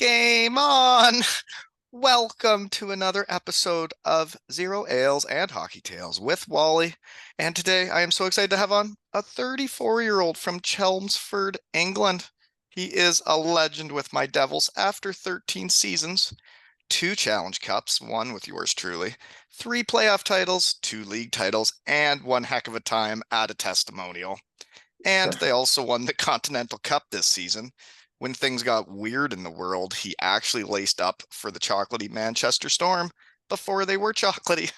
Game on! Welcome to another episode of Zero Ales and Hockey Tales with Wally. And today I am so excited to have on a 34-year-old from Chelmsford, England. He is a legend with my Devils after 13 seasons, 2 Challenge Cups, one with yours truly, 3 playoff titles, 2 league titles, and one heck of a time at a testimonial. And they also won the Continental Cup this season. When things got weird in the world, he actually laced up for the chocolatey Manchester Storm before they were chocolatey.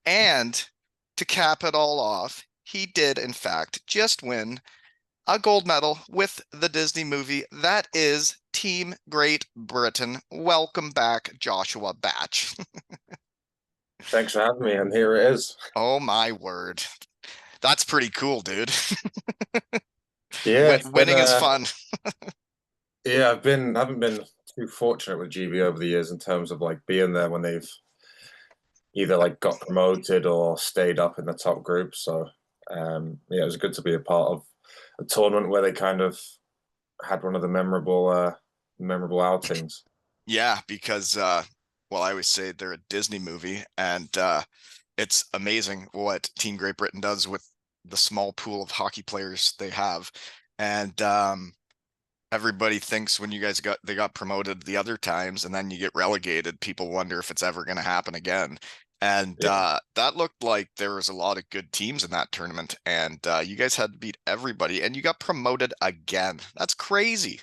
And to cap it all off, he did, in fact, just win a gold medal with the Disney movie that is Team Great Britain. Welcome back, Joshua Batch. Thanks for having me, and here it is. Oh my word. That's pretty cool, dude. Yeah, it's been Winning is fun. yeah, haven't been too fortunate with GB over the years in terms of like being there when they've either like got promoted or stayed up in the top group. So yeah, it was good to be a part of a tournament where they kind of had one of the memorable outings. Yeah, because well, I always say they're a Disney movie, and it's amazing what Team Great Britain does with the small pool of hockey players they have. And everybody thinks when you guys got promoted the other times and then you get relegated, people wonder if it's ever going to happen again. And Yeah, that looked like there was a lot of good teams in that tournament, and you guys had to beat everybody, and you got promoted again. That's crazy.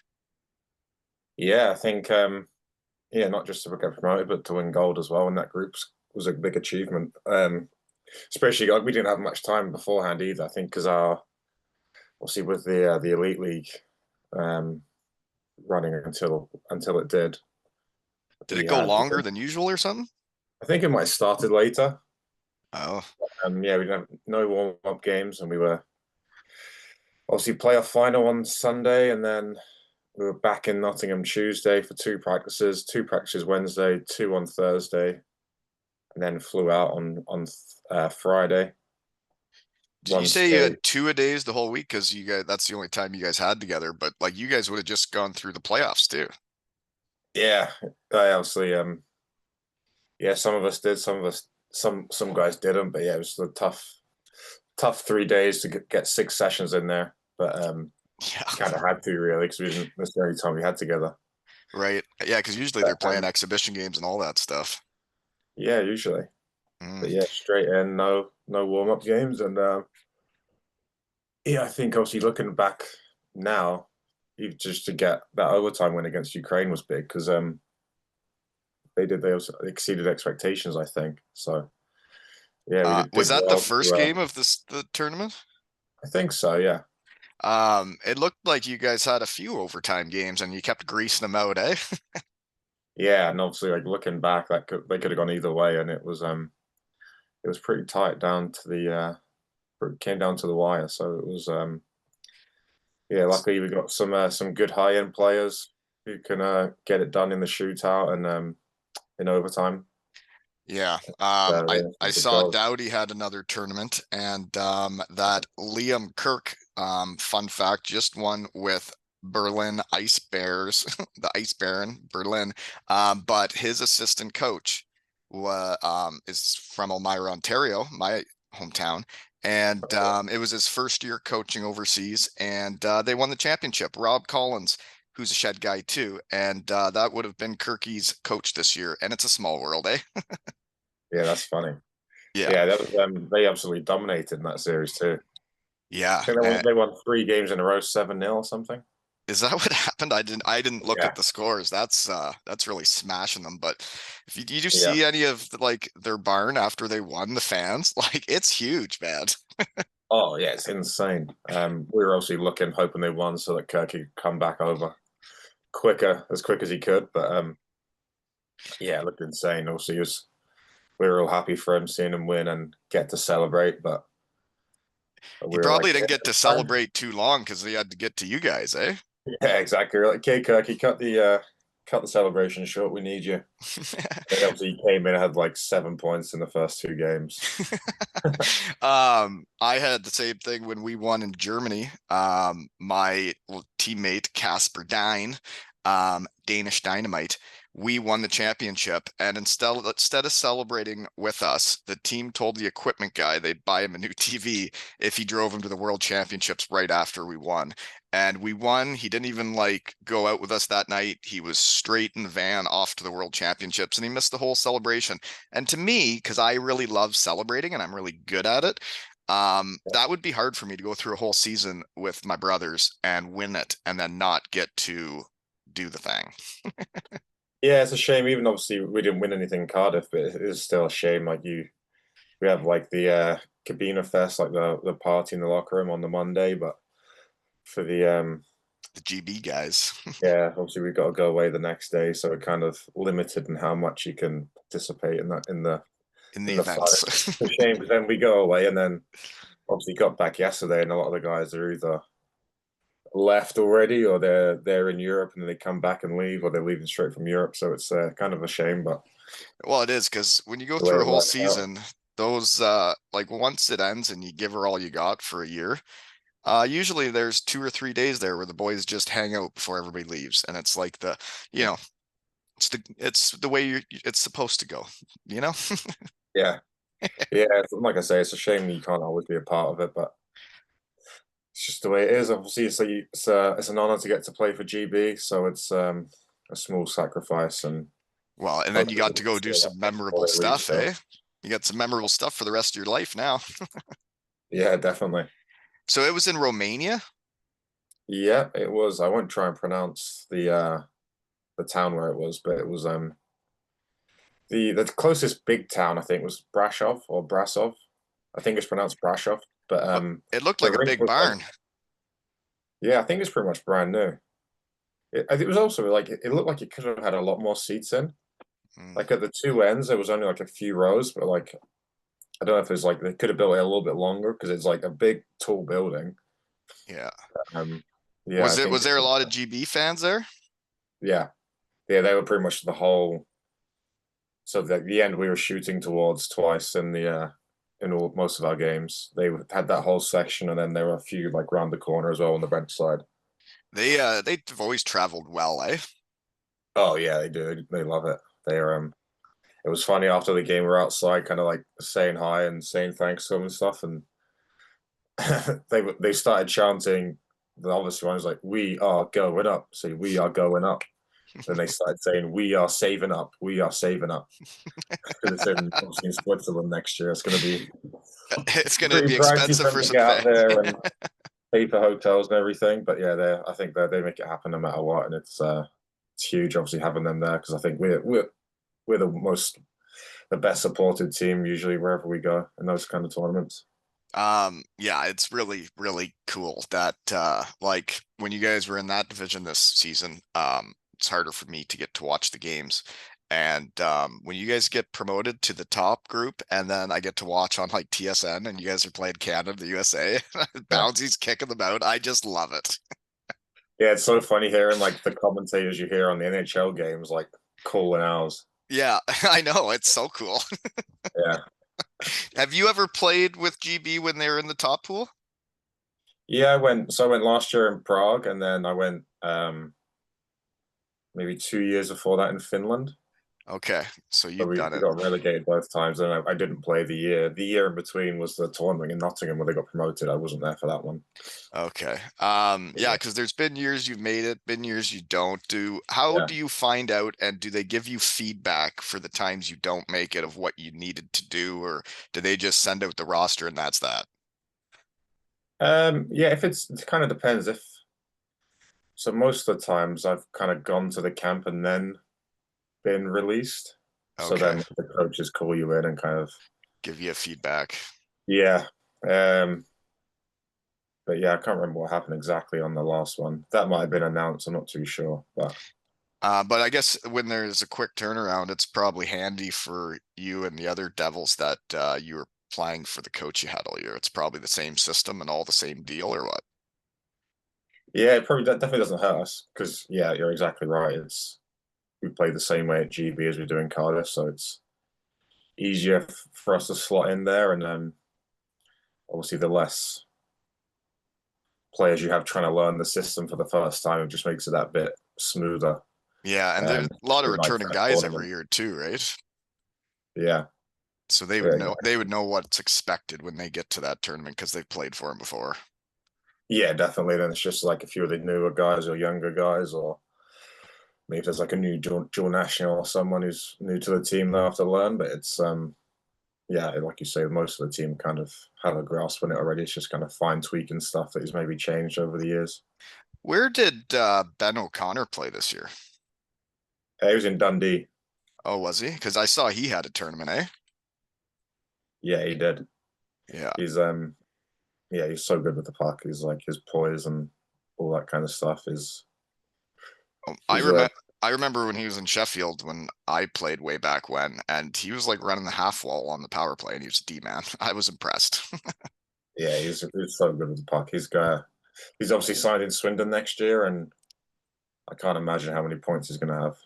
yeah, I think yeah, not just to get promoted, but to win gold as well in that group was a big achievement. Especially like we didn't have much time beforehand either. I think because our obviously with the elite league um, running until it did. Did it We go had, longer than usual or something? I think it might have started later. Oh, Yeah, we didn't have no warm up games, and we were obviously playoff final on Sunday, and then we were back in Nottingham Tuesday for two practices Wednesday, two on Thursday, and then flew out on Friday. did you One say you stay. had 2-a-days the whole week? Because you guys, that's the only time you guys had together. But like you guys would have just gone through the playoffs too. Yeah, I obviously yeah, some of us did, some guys didn't, but yeah, it was a tough 3 days to get 6 sessions in there. But Yeah, kind of had to really because we didn't. That's the only time we had together. right. Yeah, because usually they're But, playing exhibition games and all that stuff. yeah, usually. Mm. But yeah, straight in, no warm up games, and yeah, I think obviously looking back now, even just to get that overtime win against Ukraine was big because they also exceeded expectations, I think. So yeah, we Was did that the well. first game of the tournament? I think so. Yeah, It looked like you guys had a few overtime games and you kept greasing them out, eh? yeah, and obviously like looking back, they could have gone either way, and it was pretty tight down to it came down to the wire. So it was yeah, luckily we got some good high end players who can get it done in the shootout and in overtime. Yeah. Yeah, I some good saw goals. Dowdy had another tournament, and that Liam Kirk, fun fact, just won with Berlin Ice Bears, the Ice Baron, Berlin. But his assistant coach is from Elmira, Ontario, my hometown. And it was his first year coaching overseas, and they won the championship. Rob Collins, who's a Shed guy too, and that would have been Kirky's coach this year. And it's a small world, eh? Yeah, that's funny. Yeah, Yeah, that was they absolutely dominated in that series too. yeah. I think they won 3 games in a row, 7-0 or something. Is that what happened? I didn't look Yeah, at the scores. That's really smashing them. But if you, did you yeah. see any of like their barn after they won, the fans? Like it's huge, man. Oh yeah, it's insane. We were obviously looking, hoping they won so that Kirk could come back over as quick as he could. But yeah, it looked insane. Obviously, we were all happy for him, seeing him win and get to celebrate. But He we were like, probably didn't yeah, get to it's fine. celebrate too long because he had to get to you guys, eh? Yeah, exactly. We're like, okay, Kirky, cut the celebration short. We need you. Then obviously he came in and had like 7 points in the first 2 games. I had the same thing when we won in Germany. My teammate Casper Dine Danish Dynamite, we won the championship. And instead of celebrating with us, the team told the equipment guy they'd buy him a new TV if he drove him to the World Championships right after we won. And we won. He didn't even like go out with us that night. He was straight in the van off to the World Championships, and he missed the whole celebration. And to me, because I really love celebrating and I'm really good at it, that would be hard for me to go through a whole season with my brothers and win it and then not get to do the thing. Yeah, it's a shame. Even obviously we didn't win anything in Cardiff, but it is still a shame. Like we have like the Cabina Fest, like the party in the locker room on the Monday, but for The GB guys yeah, obviously we got to go away the next day, so we're kind of limited in how much you can participate in that in the in the fun. events. It's a shame because then we go away and then obviously got back yesterday, and a lot of the guys are either left already or they're in Europe and then they come back and leave, or they're leaving straight from Europe. So it's kind of a shame, but Well, it is because when you go the way through a it whole worked out. season, those like once it ends and you give her all you got for a year, usually there's 2 or 3 days there where the boys just hang out before everybody leaves, and it's like you know, it's the way it's supposed to go, you know? Yeah, yeah. Like I say, it's a shame you can't always be a part of it, but it's just the way it is. Obviously, it's an honor to get to play for GB, so it's a small sacrifice, and Well, and then you hopefully got we to can go do steal some that thing before memorable they leave. stuff, So eh? You got some memorable stuff for the rest of your life now. yeah, definitely. So it was in Romania. Yeah, it was. I won't try and pronounce the town where it was, but it was the closest big town I think was Brasov or Brasov. I think it's pronounced Brasov, but It looked the like a rink big was barn. yeah, I think it's pretty much brand new. It was also like it looked like it could have had a lot more seats in. Mm, Like at the two ends, there was only like a few rows, but like I don't know if it's like they could have built it a little bit longer because it's like a big, tall building. yeah. Um, yeah, Was I it think was there a lot of GB fans there? yeah, yeah, they were pretty much the whole. So the end we were shooting towards twice in most of our games. They had that whole section, and then there were a few like round the corner as well on the bench side. They've always traveled well, eh? Oh yeah, they do. They love it. They're It was funny after the game. We're outside, kind of like saying hi and saying thanks to them and stuff, and they started chanting. The obvious one was like, "We are going up." So we are going up. Then they started saying, "We are saving up. We are saving up." Because it's in obviously in Switzerland next year. It's going to be It's gonna pretty be pricey expensive for them for to some get out fans. there and pay for hotels and everything. But yeah, I think they make it happen no matter what, and it's huge. Obviously having them there because I think we're the best supported team usually wherever we go in those kind of tournaments. Yeah, it's really, really cool that like when you guys were in that division this season, it's harder for me to get to watch the games. And when you guys get promoted to the top group and then I get to watch on like TSN and you guys are playing Canada, the USA, Yeah. Bouncy's kicking them out. I just love it. Yeah, it's so funny hearing like the commentators you hear on the NHL games like calling ours. Yeah, I know. It's so cool. Yeah. Have you ever played with GB when they were in the top pool? Yeah, I went last year in Prague and then I went maybe 2 years before that in Finland. Okay, so So you've done we it. got relegated both times, and I didn't play the year. The year in between was the tournament in Nottingham where they got promoted. I wasn't there for that one. Okay. Yeah, Yeah, because there's been years you've made it, been years you don't do. How yeah. do you find out and do they give you feedback for the times you don't make it of what you needed to do, or do they just send out the roster and that's that? Yeah. If it kind of depends. If so, most of the times I've kind of gone to the camp and then been released. So Okay. then the coaches call you in and kind of Give you a feedback. yeah. Um, but yeah, I can't remember what happened exactly on the last one. That might have been announced. I'm not too sure, but But I guess when there's a quick turnaround, it's probably handy for you and the other Devils that you were playing for the coach you had all year. It's probably the same system and all the same deal, or what? yeah, it probably definitely doesn't hurt us because yeah, you're exactly right. It's we play the same way at GB as we do in Cardiff, so it's easier for us to slot in there, and obviously the less players you have trying to learn the system for the first time. It just makes it that bit smoother. Yeah, and there's a lot of Like returning for a guys every tournament. year too, right? Yeah, So yeah, they would know what's expected when they get to that tournament because they've played for him before. yeah, definitely. Then it's just like a few of the newer guys or younger guys, or maybe if there's like a new dual national or someone who's new to the team, they'll have to learn. But it's yeah, like you say, most of the team kind of have a grasp on it already. It's just kind of fine tweaking stuff that he's maybe changed over the years. Where did Ben O'Connor play this year? He was in Dundee. Oh, was he? Because I saw he had a tournament, eh? Yeah, he did. Yeah. He's yeah, he's so good with the puck. He's like his poise and all that kind of stuff is Oh, he's I remember when he was in Sheffield when I played way back when, and he was like running the half wall on the power play, and he was a D man. I was impressed. yeah, he's so good with the puck. He's obviously signed in Swindon next year, and I can't imagine how many points he's going to have.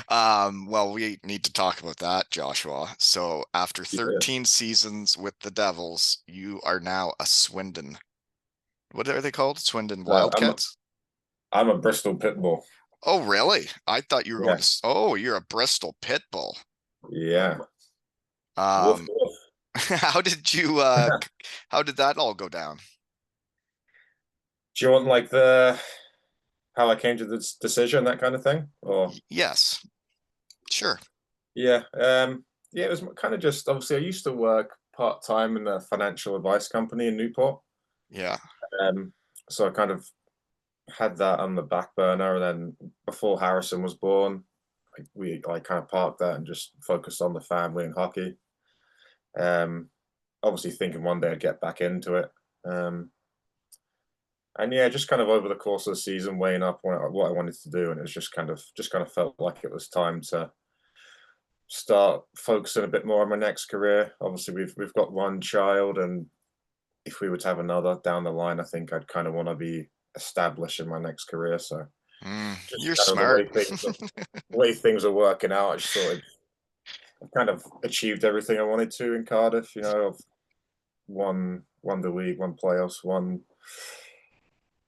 Well, we need to talk about that, Joshua. So after Yeah. 13 seasons with the Devils, you are now a Swindon. What are they called? Swindon Uh, I'm a, Wildcats? I'm a Bristol Pitbull. Oh, really? I thought you were going Yeah, to. Oh, you're a Bristol Pitbull. yeah. Woof Um, woof. how did you how did that all go down? Do you want like the how I came to this decision, that kind of thing? Or Yes, sure. yeah, yeah, it was kind of just obviously I used to work part time in a financial advice company in Newport. Yeah. Um, so I kind of had that on the back burner, and then before Harrison was born, I kind of parked that and just focused on the family and hockey. Obviously thinking one day I'd get back into it. And yeah, just kind of over the course of the season, weighing up what I wanted to do, and it was just kind of felt like it was time to start focusing a bit more on my next career. Obviously, we've got one child, and if we were to have another down the line, I think I'd kind of want to be established in my next career. So just You're kind of smart. the way things are working out, I just thought I've kind of achieved everything I wanted to in Cardiff. You know, I've won the league, won playoffs, won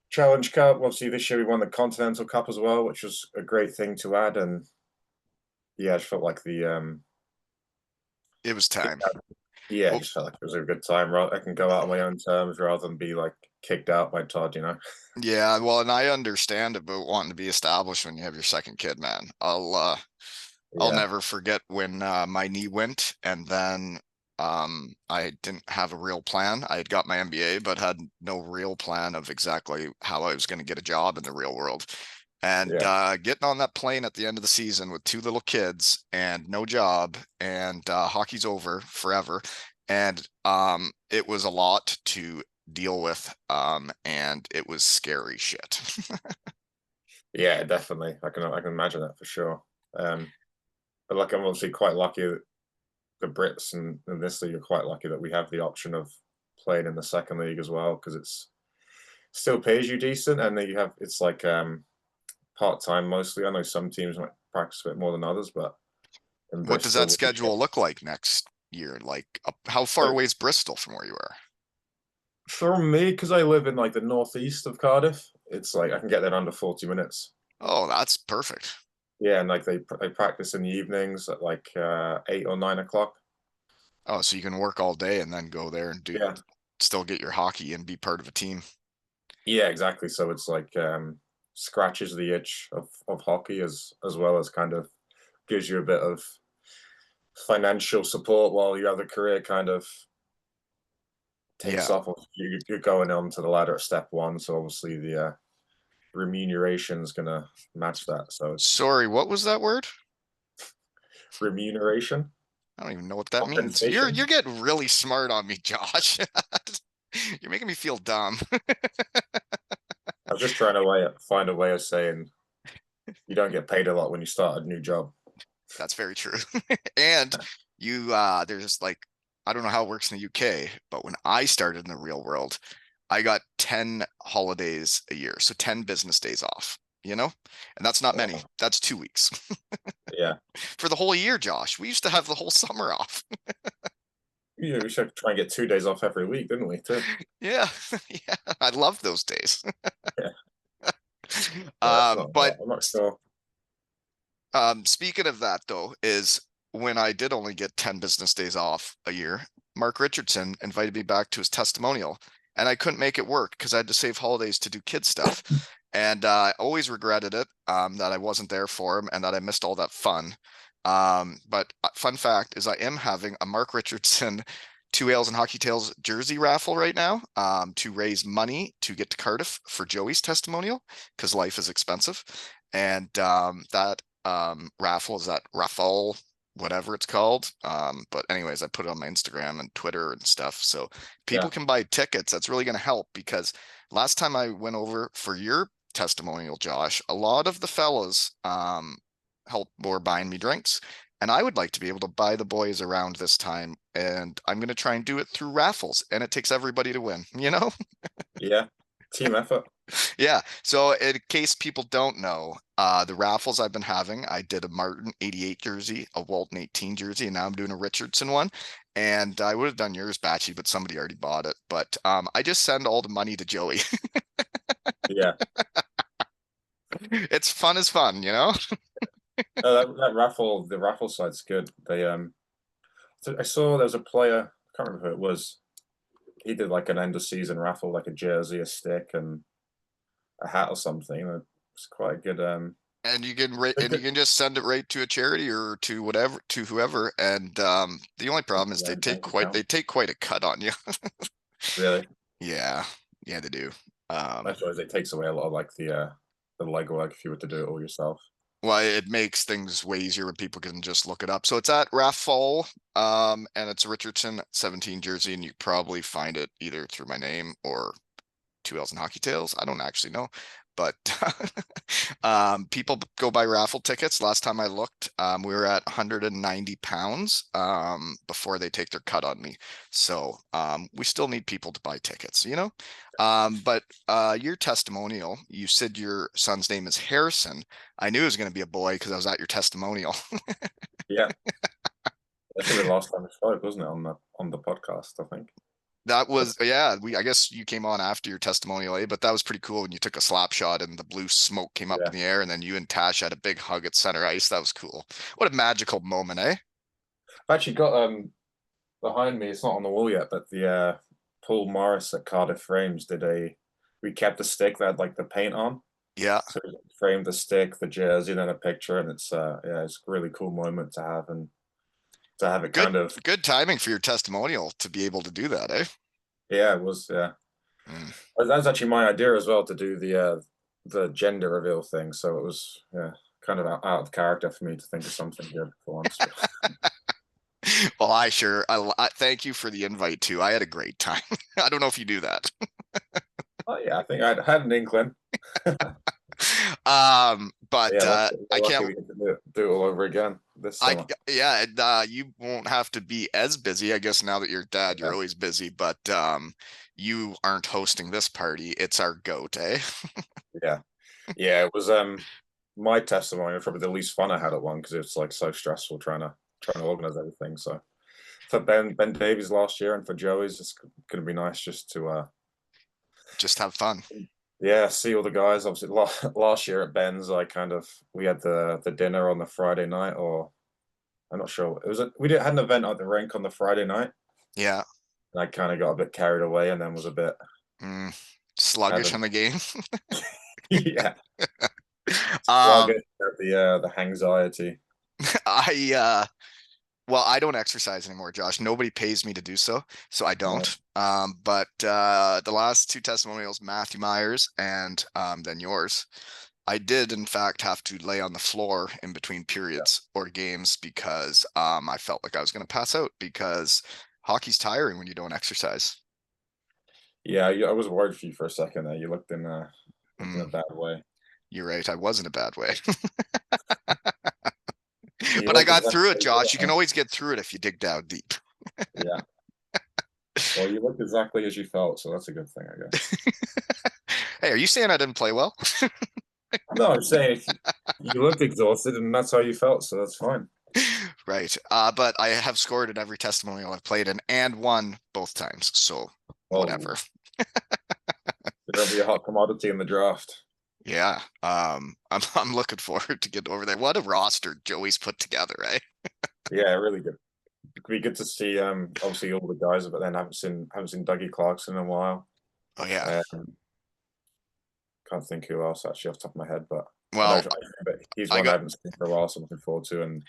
Challenge Cup. Obviously, this year we won the Continental Cup as well, which was a great thing to add. And yeah, I just felt like It was time. yeah, I Well, just felt like it was a good time. I can go out on my own terms rather than be like kicked out by Todd. You know? yeah, well, and I understand about wanting to be established when you have your second kid, man. I'll Yeah, never forget when my knee went, and then I didn't have a real plan. I had got my MBA, but had no real plan of exactly how I was going to get a job in the real world. And yeah, getting on that plane at the end of the season with two little kids and no job, and hockey's over forever. And it was a lot to deal with, and it was scary shit. yeah, definitely. I can imagine that for sure. Um, but like I'm obviously quite lucky that the Brits and this league are quite lucky that we have the option of playing in the second league as well because it's still pays you decent and then you have it's like part time mostly. I know some teams might practice a bit more than others, but in What does that Bristol, we get schedule look like next year? Like, how far so away is Bristol from where you are? for me, because I live in like the northeast of Cardiff, it's like I can get there in under 40 minutes. Oh, that's perfect. Yeah, and like they practice in the evenings at like 8 or 9 o'clock. Oh, so you can work all day and then go there and do Yeah, still get your hockey and be part of a team. yeah, exactly. So it's like scratches the itch of hockey as well as kind of gives you a bit of financial support while your other career kind of takes Yeah. off. You're going on to the ladder at step one, so obviously the remuneration is going to match that. So it's Sorry, what was that word? remuneration, I don't even know what that means. You're compensation. getting really smart on me, Josh. You're making me feel dumb. I was just trying to find a way of saying you don't get paid a lot when you start a new job. That's very true. And you there's like I don't know how it works in the UK, but when I started in the real world, I got 10 holidays a year. So 10 business days off, you know? And that's not many. That's 2 weeks. Yeah, For the whole year, Josh. We used to have the whole summer off. Yeah, we should try and get 2 days off every week, didn't we? Too. Yeah, yeah, I love those days. Yeah, that's not. But I'm not sure. speaking of that, though, is when I did only get 10 business days off a year, Mark Richardson invited me back to his testimonial, and I couldn't make it work because I had to save holidays to do kid stuff. And I always regretted it, that I wasn't there for him and that I missed all that fun. But fun fact is I am having a Mark Richardson Two Ales and Hockey Tales jersey raffle right now, to raise money to get to Cardiff for Joey's testimonial because life is expensive. And that raffle is that raffle, whatever it's called. But anyways, I put it on my Instagram and Twitter and stuff, so people Yeah, can buy tickets. That's really going to help because last time I went over for your testimonial, Josh, a lot of the fellas helped were buying me drinks. And I would like to be able to buy the boys around this time. And I'm going to try and do it through raffles. And it takes everybody to win, you know? yeah. Team effort. Yeah. So in case people don't know, the raffles I've been having, I did a Martin 88 jersey, a Walton 18 jersey, and now I'm doing a Richardson one. And I would have done yours, Batchy, but somebody already bought it. But I just send all the money to Joey. Yeah. It's fun as fun, you know? That raffle, the raffle site's good. I saw there was a player. I can't remember who it was. He did like an end of season raffle, like a jersey, a stick, and a hat or something. It was quite a good. And you can A and you good can just send it right to a charity or to whatever, to whoever. And the only problem is yeah, bank account. they take quite a cut on you. Really, Yeah, yeah, they do. I suppose it takes away a lot of like the legwork if you were to do it all yourself. Well, it makes things way easier when people can just look it up. So it's at Raffle, and it's a Richardson 17 jersey, and you probably find it either through my name or Two L's and Hockey Tales. I don't actually know, but people go buy raffle tickets. Last time I looked, we were at 190 pounds before they take their cut on me. So we still need people to buy tickets, you know? But your testimonial, you said your son's name is Harrison. I knew it was going to be a boy because I was at your testimonial. Yeah, that should be the last time we spoke, wasn't it, on the podcast? I think. That was, yeah, I guess you came on after your testimonial, but that was pretty cool when you took a slap shot and the blue smoke came up Yeah, in the air and then you and Tash had a big hug at center ice. That was cool. What a magical moment, eh? I've actually got behind me. It's not on the wall yet, but the Paul Morris at Cardiff Frames did a. We kept a stick that had like the paint on, Yeah. so we framed the stick, the jersey, then a picture, and it's yeah, it's a really cool moment to have and to have it Good kind of good timing for your testimonial to be able to do that, eh? yeah, it was yeah. Mm. That was actually my idea as well to do the gender reveal thing. So it was yeah, kind of out of character for me to think of something good for once. Well, I thank you for the invite too. I had a great time. I don't know if you do that. Oh yeah, I think I had an inkling. But Yeah, I lucky can't we get to do it all over again this I summer. yeah, and, you won't have to be as busy. I guess now that you're dad, you're Yeah, always busy, but you aren't hosting this party. It's our goat, eh? yeah, yeah. It was my testimony was probably the least fun I had at one because it's like so stressful trying to organize everything. So for Ben Davies last year and for Joey's, it's going to be nice just to Just have fun. yeah, see all the guys. Obviously, last year at Ben's, we had the dinner on the Friday night, or I'm not sure. Had an event at the rink on the Friday night, Yeah. and I kind of got a bit carried away, and then was a bit Mm, had sluggish a on the game. yeah Um, sluggish at the anxiety. I well, I don't exercise anymore, Josh. Nobody pays me to do so, so I Uh, don't. But the last two testimonials, Matthew Myers and then yours, I did in fact have to lay on the floor in between yeah, periods or games because I felt like I was going to pass out because hockey's tiring when you don't exercise. yeah. I was worried for you for a second there. You looked in a Mm, bad way. you're right. I was in a bad way, You but I looked got through it, exactly Josh. You can always get through it if you dig down deep. yeah. Well, you looked exactly as you felt, so that's a good thing, I guess. Hey, are you saying I didn't play well? No, I'm saying you looked exhausted, and that's how you felt, so that's fine. Right. But I have scored in every testimonial I've played in and won both times. So Oh, whatever. it'll be a hot commodity in the draft. Yeah. I'm looking forward to get over there. What a roster Joey's put together, right? Yeah, really good. It'd be good to see obviously all the guys, but then haven't seen Dougie Clarkson in a while. Oh yeah. Can't think who else actually off the top of my head, but I know Well, but he's I one I got haven't seen for a while, so I'm looking forward to. And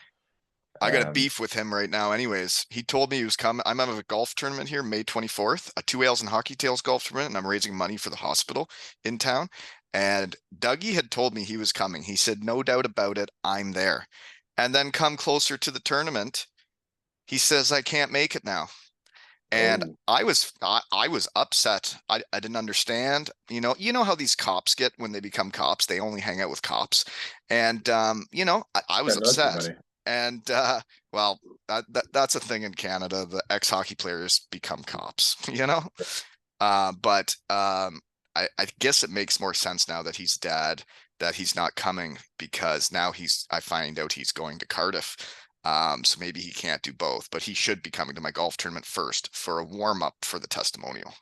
I got a um, beef with him right now. Anyways, he told me he was coming. I'm at a golf tournament here, May 24th, a Two Wales and Hockey Tails golf tournament, and I'm raising money for the hospital in town. And Dougie had told me he was coming. He said, no doubt about it, I'm there. And then come closer to the tournament, he says, I can't make it now. And oh, I was upset. I didn't understand. You know how these cops get when they become cops. They only hang out with cops. And I was don't know too upset. many. And well, that's a thing in Canada. The ex-hockey players become cops, you know? But I guess it makes more sense now that he's dead, that he's not coming because now I find out he's going to Cardiff. So maybe he can't do both, but he should be coming to my golf tournament first for a warm up for the testimonial,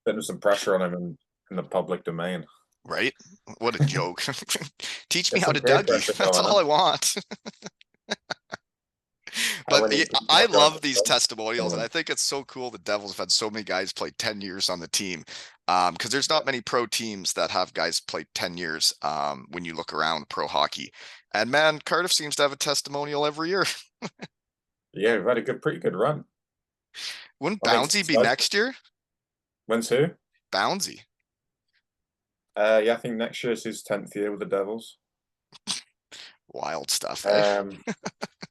Putting some pressure on him in the public domain. Right? What a joke. Teach me Get how some to peer Dougie. pressure That's going all on. I want. How But when he I got love these drafted, testimonials, and I think it's so cool the Devils have had so many guys play 10 years on the team. Because there's not many pro teams that have guys play 10 years when you look around pro hockey. And man, Cardiff seems to have a testimonial every year. yeah, we've had a pretty good run. Wouldn't I think Bouncy since be next year? when's who? Bouncy. Yeah, I think next year is his 10th year with the Devils. Wild stuff, eh? Um,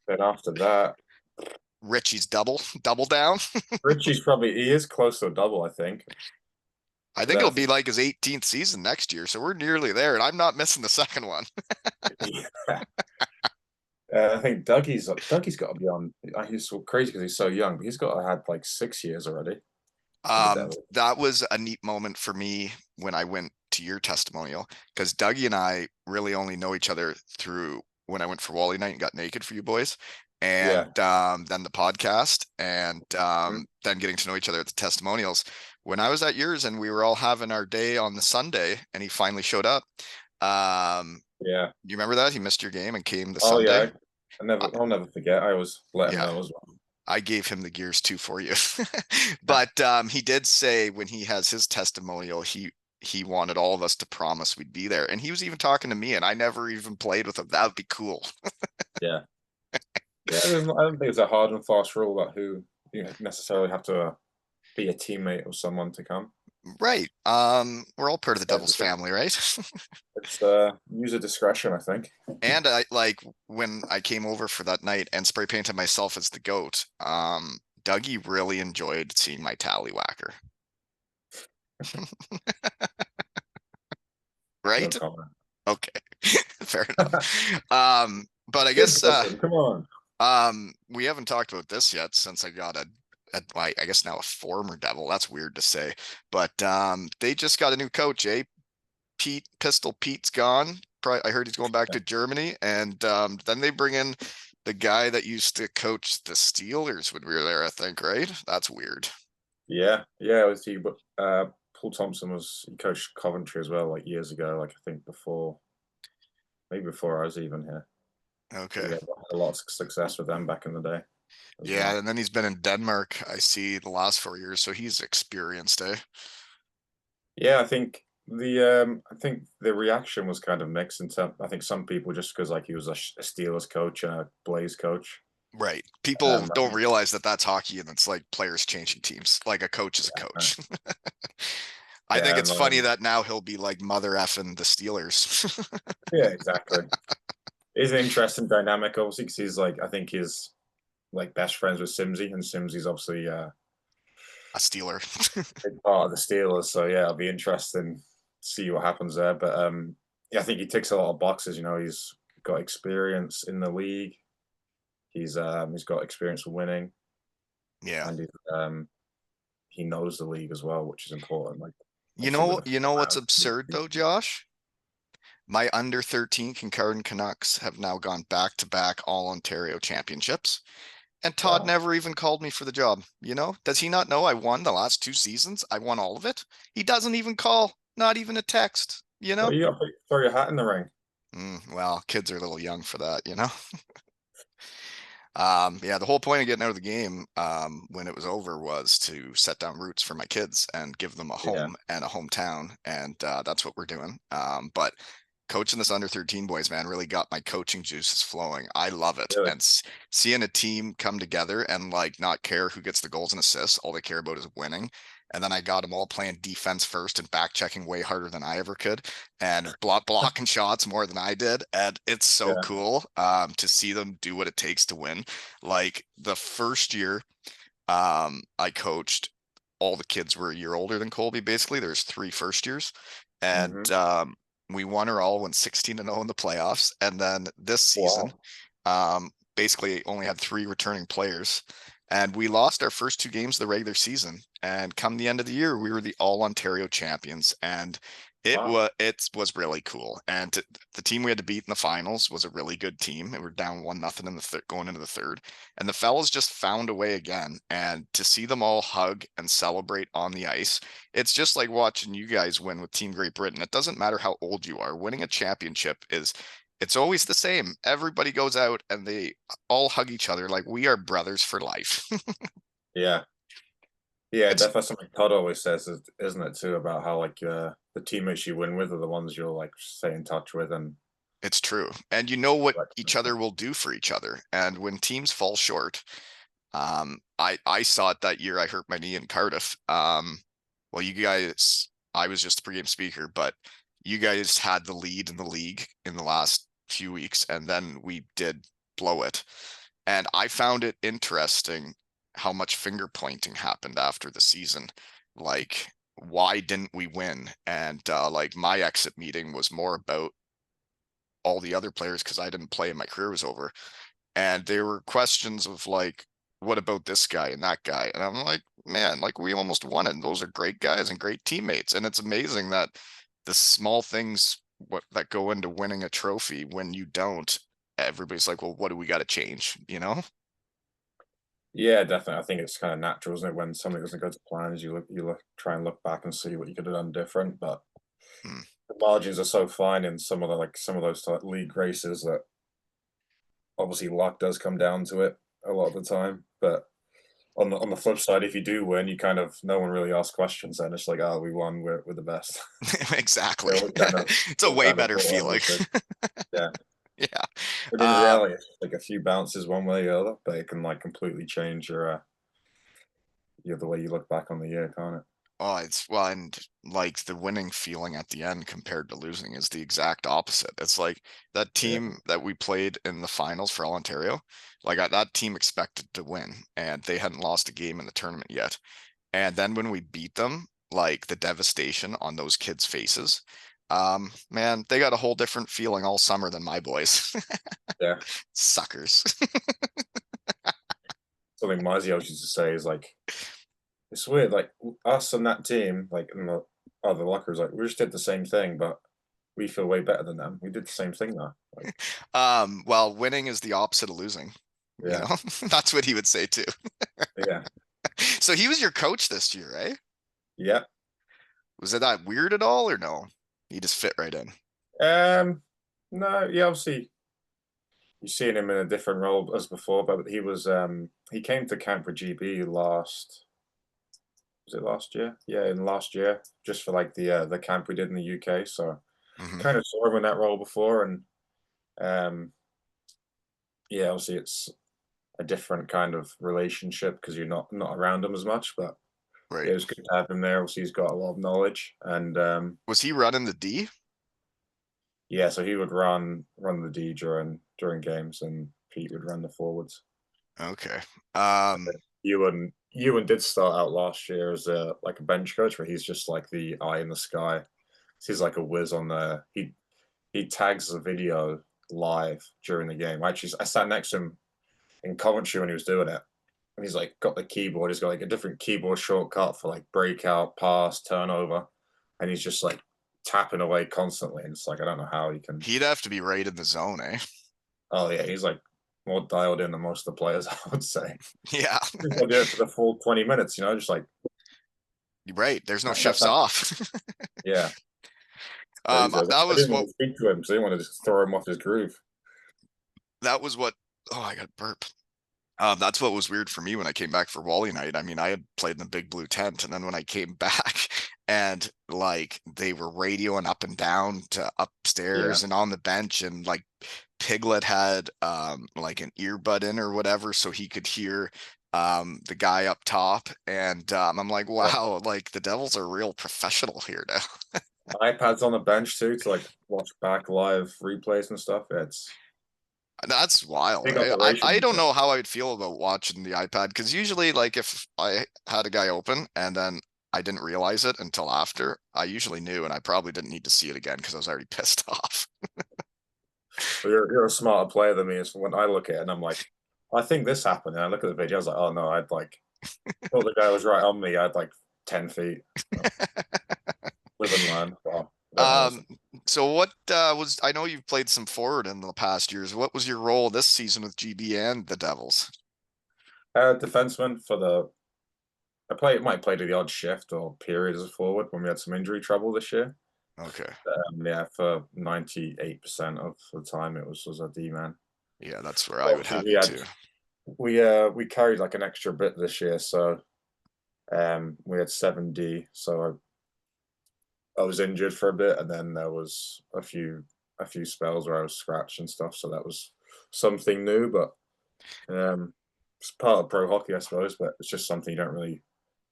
then after that, Richie's double down. He is close to a double, I think. I But think then it'll I be think like his 18th season next year, so we're nearly there, and I'm not missing the second one. I think Dougie's got to be on. He's so crazy because he's so young, but he's got to have had like 6 years already with the Devils. That was a neat moment for me when I went to your testimonial because Dougie and I really only know each other through when I went for Wally night and got naked for you boys, and Yeah. then the podcast, and Mhm. then getting to know each other at the testimonials. When I was at yours and we were all having our day on the Sunday, and he finally showed up. Yeah. You remember that he missed your game and came the Oh Sunday? yeah. I'll never forget. I always let him Yeah, know as well. I gave him the gears too for you. Yeah. But he did say when he has his testimonial, he wanted all of us to promise we'd be there. And he was even talking to me, and I never even played with him. That would be cool. Yeah. Yeah. I don't think there's a hard and fast rule about who you necessarily have to be a teammate or someone to come. Right. We're all part of the Yeah, Devils family, right? it's user discretion, I think. And I like when I came over for that night and spray painted myself as the goat. Dougie really enjoyed seeing my tallywhacker. No Right? comment. Okay. Fair enough. But I Good guess person. Come on. we haven't talked about this yet since I got I guess now a former Devil. That's weird to say, but they just got a new coach, eh? Pistol Pete's gone. I heard he's going back to Germany, and then they bring in the guy that used to coach the Steelers when we were there. I think, right? That's weird. Yeah. Yeah. It was he. But Paul Thompson he coached Coventry as well, like years ago. Like I think maybe before I was even here. Okay. Yeah, had a lot of success with them back in the day as Yeah, well. and then he's been in Denmark, I see, the last 4 years, so he's experienced, eh? Yeah, I think the reaction was kind of mixed in terms. I think some people just because like he was a Steelers coach and a Blaze coach. Right. People I don't think realize that that's hockey and it's like players changing teams. Like a coach is a uh, coach. I think yeah, it's funny that now he'll be like mother effing the Steelers. yeah, exactly. It's an interesting dynamic, obviously, because he's like I think he's like best friends with Simsy, and Simsy's obviously A Steeler. big part of the Steelers. So yeah, it'll be interesting to see what happens there. But yeah, I think he ticks a lot of boxes. You know, he's got experience in the league. He's got experience winning, Yeah. and he knows the league as well, which is important. Like You obviously with know, the you know what's crowd. absurd though, Josh? My under 13 Kincardine Canucks have now gone back to back all Ontario championships. And Todd Wow. never even called me for the job. You know, does he not know I won the last 2 seasons? I won all of it. He doesn't even call, not even a text, you Well, know? you got to throw your hat in the ring. Well, kids are a little young for that, you know? Yeah, the whole point of getting out of the game when it was over was to set down roots for my kids and give them a Yeah, home and a hometown, and that's what we're doing. But coaching this under 13 boys, man, really got my coaching juices flowing. I love it, really. and seeing a team come together and like not care who gets the goals and assists, all they care about is winning. And then I got them all playing defense first and back checking way harder than I ever could, and blocking shots more than I did. And it's so Yeah. cool to see them do what it takes to win. Like the first year I coached, all the kids were a year older than Colby. Basically, there's three first years, and Hmm. we won her all, went 16-0 in the playoffs. And then this season, Wow. basically only had three returning players, and we lost our first two games of the regular season. And come the end of the year, we were the All Ontario champions, and Wow. it was really cool. And the team we had to beat in the finals was a really good team. And we're down 1-0 in the going into the third, and the fellas just found a way again. And to see them all hug and celebrate on the ice, it's just like watching you guys win with Team Great Britain. It doesn't matter how old you are. Winning a championship it's always the same. Everybody goes out and they all hug each other like we are brothers for life. Yeah. Yeah, It's definitely something Todd always says, isn't it, too, about how like the teammates you win with are the ones you'll like stay in touch with and it's true. And you know what like each other will do for each other. And when teams fall short, I saw it that year I hurt my knee in Cardiff. Well, you guys, I was just the pregame speaker, but you guys had the lead in the league in the last few weeks, and then we did blow it. And I found it interesting how much finger pointing happened after the season. Like, why didn't we win? And like my exit meeting was more about all the other players because I didn't play and my career was over. And there were questions of like, what about this guy and that guy? And I'm like, man, like we almost won it. And those are great guys and great teammates. And it's amazing that the small things that go into winning a trophy, when you don't, everybody's like, well, what do we got to change? You know? yeah, definitely. I think it's kind of natural, isn't it, when something doesn't go to plan, is you look try and look back and see what you could have done different. But Hmm. the margins are so fine in some of those like, league races that obviously luck does come down to it a lot of the time. But on the flip side, if you do win, you kind of no one really asks questions. Then it's like, oh, we won. We're the best. Exactly. So It's a we way kind of better thought feeling. everything. Yeah. Yeah. But in Um, reality, it's just like a few bounces one way or the other, but it can like completely change your the way you look back on the year, can't it? Oh, it's well, and like the winning feeling at the end compared to losing is the exact opposite. It's like that Yeah. team that we played in the finals for All Ontario, like that team expected to win, and they hadn't lost a game in the tournament yet. And then when we beat them, like the devastation on those kids' faces, man, they got a whole different feeling all summer than my boys. Yeah. Suckers. Something Mazio used to say is like, it's weird, like us and that team, like in the other lockers, like we just did the same thing, but we feel way better than them. We did the same thing though. Like, Well, winning is the opposite of losing. You yeah, know, that's what he would say too. yeah, So he was your coach this year, right? yeah. Was it that weird at all or no? He just fit right in. Um, no, yeah, obviously you've seen him in a different role as before, but he came to camp for GB last was it last year? Yeah, in last year, just for like the camp we did in the UK. So Hmm. kind of saw him in that role before, and um, yeah, obviously it's a different kind of relationship because you're not around him as much. But yeah, Right. it was good to have him there. Obviously, he's got a lot of knowledge, and Was he running the D? yeah, so he would run the D during games, and Pete would run the forwards. Okay. Um, Ewan did start out last year as a like a bench coach, where he's just like the eye in the sky. He's like a whiz on the he tags the video live during the game. Actually, I sat next to him in commentary when he was doing it, and he's like got the keyboard. He's got like a different keyboard shortcut for like breakout, pass, turnover, and he's just like tapping away constantly, and it's like I don't know how he can. He'd have to be right in the zone, eh? Oh yeah, he's like more dialed in than most of the players, I would say. Yeah, He's gonna do it for the full 20 minutes, just like you're right. There's no that, shifts that, off. yeah. But That I was didn't what want to speak to him because I didn't want to just throw him off his groove. that was what. Oh, I got burp. That's what was weird for me when I came back for Wally night. I mean, I had played in the big blue tent, and then when I came back and like they were radioing up and down to Yeah. upstairs and on the bench, and like Piglet had like an earbud in or whatever, so he could hear the guy up top. And I'm like, Yeah. wow, like the Devils are real professional here now. iPads on the bench too to like watch back live replays and stuff. It's That's wild. big I operation. don't know how I'd feel about watching the iPad, because usually, like, if I had a guy open and then I didn't realize it until after, I usually knew, and I probably didn't need to see it again because I was already pissed off. But you're a smarter player than me. So when I look at it and I'm like, I think this happened, and I look at the video, I was like, oh no, I'd like thought the guy was right on me. I'd like 10 feet. Live and learn. Well, I don't know. Um, so what was I know you've played some forward in the past years. What was your role this season with GB and the Devils? Defenseman for the. Might have played the odd shift or period as a forward when we had some injury trouble this year. Okay. Yeah, for 98% of the time it was a D man. Yeah, that's where I would Obviously, have you too. we carried like an extra bit this year, so we had 7D. So I was injured for a bit, and then there was a few spells where I was scratched and stuff. So that was something new, but it's part of pro hockey, I suppose. But it's just something you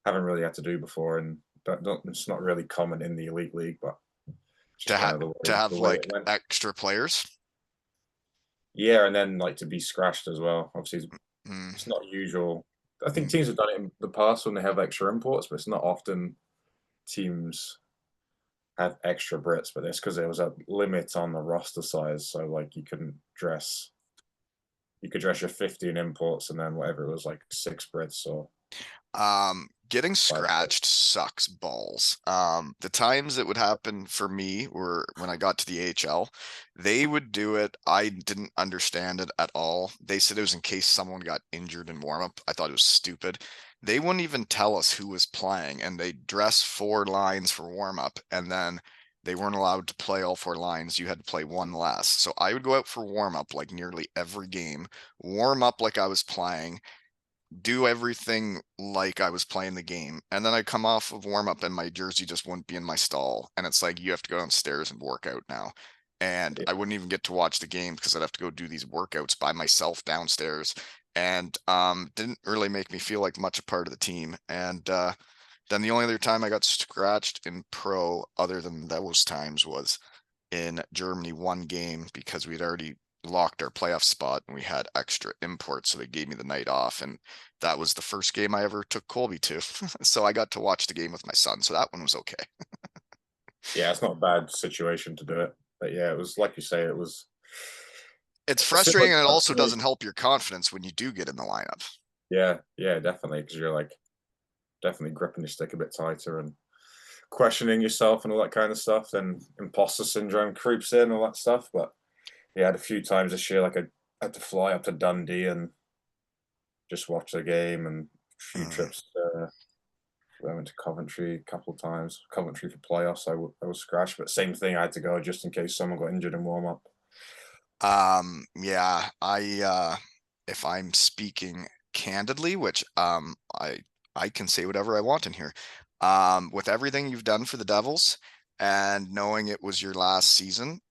haven't really had to do before, and it's not really common in the elite league. But it's To just kind have of to have the way like it went. extra players. Yeah, and then like to be scratched as well. Obviously, Mm. it's not usual. I think Mm. teams have done it in the past when they have extra imports, but it's not often teams have extra Brits. But it's because there was a limit on the roster size, so like you could dress your 15 imports and then whatever it was, like 6 Brits or Getting 5 Brits. scratched sucks balls. The times it would happen for me were when I got to the AHL. They would do it. I didn't understand it at all. They said it was in case someone got injured in warm-up. I thought it was stupid. They wouldn't even tell us who was playing, and they dress 4 lines for warm-up, and then they weren't allowed to play all 4 lines. You had to play one less. So I would go out for warm-up like nearly every game, warm up like I was playing, do everything like I was playing the game. And then I come off of warm up and my jersey just wouldn't be in my stall. And it's like, you have to go downstairs and work out now. And Yeah, I wouldn't even get to watch the game because I'd have to go do these workouts by myself downstairs. And didn't really make me feel like much a part of the team. And then the only other time I got scratched in pro, other than those times, was in Germany, one game, because we'd already locked our playoff spot and we had extra imports, so they gave me the night off, and that was the first game I ever took Colby to. So I got to watch the game with my son, so that one was okay. yeah, it's not a bad situation to do it, but yeah, it was like you say, it was It's a similar frustrating, and it also situation. doesn't help your confidence when you do get in the lineup. Yeah, definitely, because you're like definitely gripping your stick a bit tighter and questioning yourself and all that kind of stuff. Then imposter syndrome creeps in, all that stuff. But yeah, I had a few times this year, like I had to fly up to Dundee and just watch the game, and a few Mm. trips. I went to Coventry a couple of times. Coventry for playoffs, I was scratched, but same thing. I had to go just in case someone got injured in warm up. Yeah, if I'm speaking candidly, which I can say whatever I want in here. With everything you've done for the Devils and knowing it was your last season,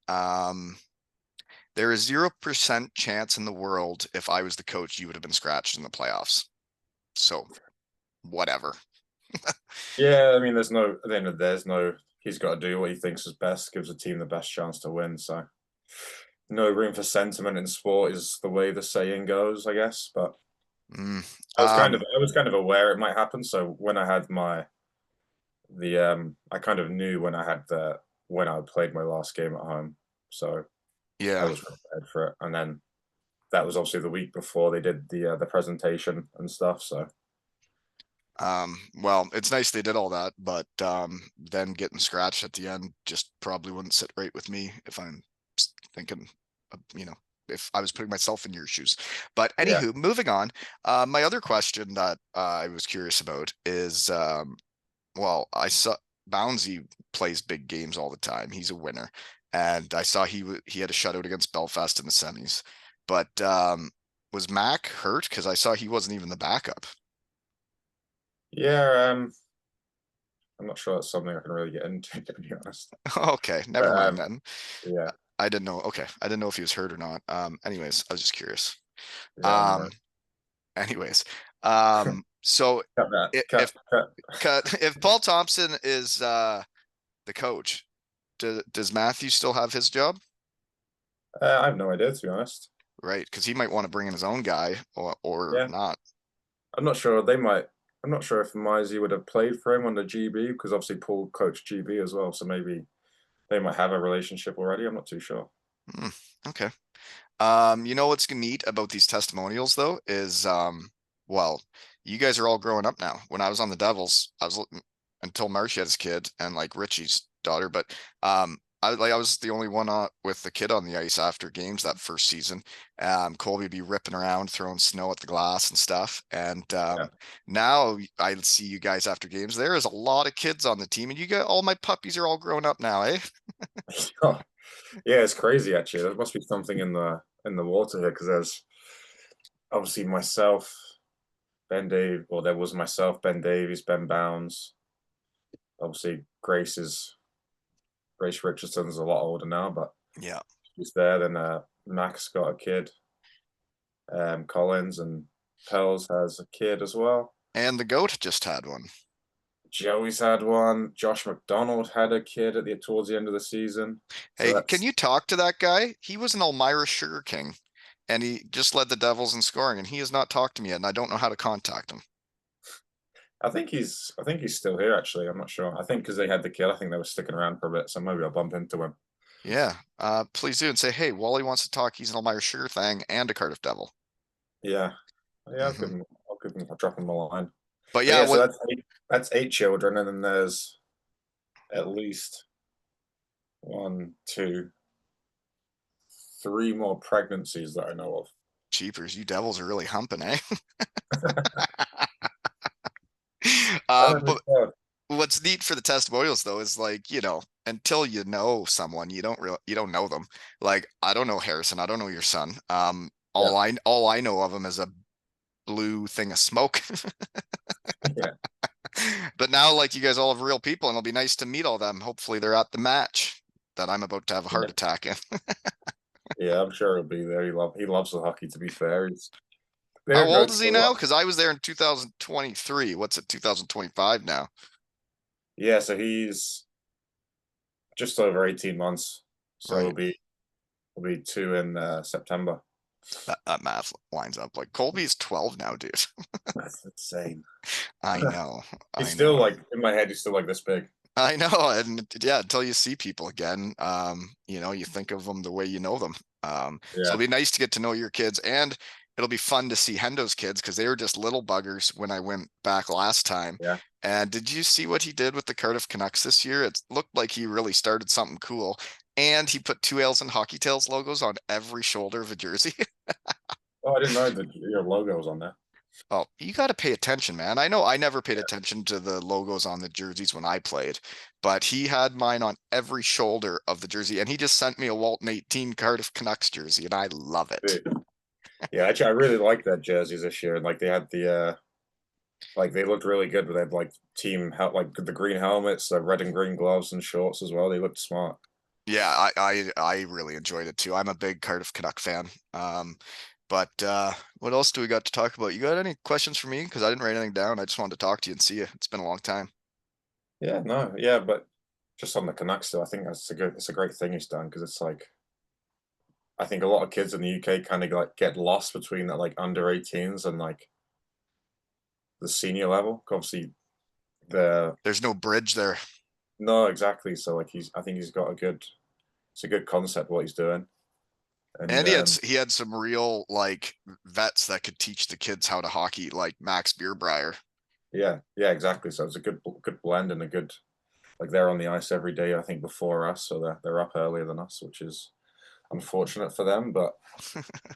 there is 0% chance in the world if I was the coach, you would have been scratched in the playoffs. So whatever. Yeah, I mean, there's no. At the end of the day, there's no. He's got to do what he thinks is best. Gives the team the best chance to win. So no room for sentiment in sport is the way the saying goes, I guess. But Mm, I was kind of aware it might happen. So when I had I kind of knew when I played my last game at home. So I yeah. was prepared for it. And then that was obviously the week before they did the presentation and stuff. So Well, it's nice they did all that, but then getting scratched at the end just probably wouldn't sit right with me if I'm thinking, if I was putting myself in your shoes. But Yeah. anywho, moving on. My other question that I was curious about is, well, I saw Bouncy plays big games all the time. He's a winner, and I saw he had a shutout against Belfast in the semis. But was Mac hurt? Because I saw he wasn't even the backup. Yeah, I'm not sure that's something I can really get into, to be honest. Okay, never But mind then. yeah, I didn't know. Okay, I didn't know if he was hurt or not. Anyways, I was just curious. yeah, no. Um, anyways, so Cut that. if Cut. if Paul Thompson is the coach, does Matthew still have his job? I have no idea, to be honest. Right, because he might want to bring in his own guy or Yeah, not. I'm not sure. They might. I'm not sure if Mizey would have played for him on the GB because obviously Paul coached GB as well. So maybe they might have a relationship already. I'm not too sure. Hmm, okay. You know what's neat about these testimonials though is well, you guys are all growing up now. When I was on the Devils, I was looking until Marshy had his kid and like Richie's daughter, but I was the only one with the kid on the ice after games that first season. Colby would be ripping around, throwing snow at the glass and stuff. And Yeah. now I see you guys after games. There is a lot of kids on the team, and you got all my puppies are all grown up now, eh? Oh, yeah, it's crazy actually. There must be something in the water here because there's obviously myself, Ben Dave. Well, there was myself, Ben Davies, Ben Bounds. Obviously, Grace Richardson's a lot older now, but Yeah. she's there. Then Max got a kid. Collins and Pels has a kid as well. And the goat just had one. Joey's had one. Josh McDonald had a kid towards the end of the season. So Hey, can that's you talk to that guy? He was an Elmira Sugar King, and he just led the Devils in scoring, and he has not talked to me yet, and I don't know how to contact him. I think he's still here actually. I'm not sure. I think because they had the kid, I think they were sticking around for a bit. So maybe I'll bump into him. Yeah, please do and say, hey, Wally wants to talk. He's an Elmira Sugar Thing and a Cardiff Devil. Yeah, yeah. Hmm. I'll drop him a line. But But yeah, yeah, so what that's eight children, and then there's at least one, two, three more pregnancies that I know of. cheapers, you Devils are really humping, eh? Oh my But God. what's neat for the testimonials though is like, until you know someone, you don't know them. Like, I don't know Harrison, I don't know your son. Yeah, All I know of him is a blue thing of smoke. yeah, But now, like, you guys all have real people, and it'll be nice to meet all them. Hopefully, they're at the match that I'm about to have a heart yeah. attack in. Yeah, I'm sure he'll be there. He loves the hockey. To be fair, How they're old going is he through. now? Because I was there in 2023. What's it, 2025 now? Yeah, so he's just over 18 months. So Right. he'll be two in September. That math lines up. Like, Colby's 12 now, dude. That's insane. I know. He's I still know. like in my head. He's still like this big. I know. And yeah, until you see people again, you think of them the way you know them. So Yeah, it'll be nice to get to know your kids, and it'll be fun to see Hendo's kids because they were just little buggers when I went back last time. yeah. And did you see what he did with the Cardiff Canucks this year? It looked like he really started something cool. And he put two L's and Hockey Tales logos on every shoulder of a jersey. Oh, I didn't know that your logo was on there. Oh, you got to pay attention, man. I know I never paid attention to the logos on the jerseys when I played, but he had mine on every shoulder of the jersey, and he just sent me a Walton 18 Cardiff Canucks jersey, and I love it. Dude. Yeah, actually, I really liked that jerseys this year. Like they had like they looked really good. But they had like like the green helmets, the red and green gloves and shorts as well. They looked smart. Yeah, I really enjoyed it too. I'm a big Cardiff Canuck fan. But what else do we got to talk about? You got any questions for me? Because I didn't write anything down. I just wanted to talk to you and see you. It's been a long time. Yeah, no, yeah, but just on the Canucks, though, I think it's a great thing he's done because it's like I think a lot of kids in the UK kind of like get lost between that like under 18s and like the senior level. Obviously, the There's no bridge there. no, exactly. So like I think he's got it's a good concept what he's doing, and And he had some real like vets that could teach the kids how to hockey, like Max Beerbreier. Yeah, exactly. So it's a good blend and a good like they're on the ice every day. I think before us, so they're up earlier than us, which is unfortunate for them. But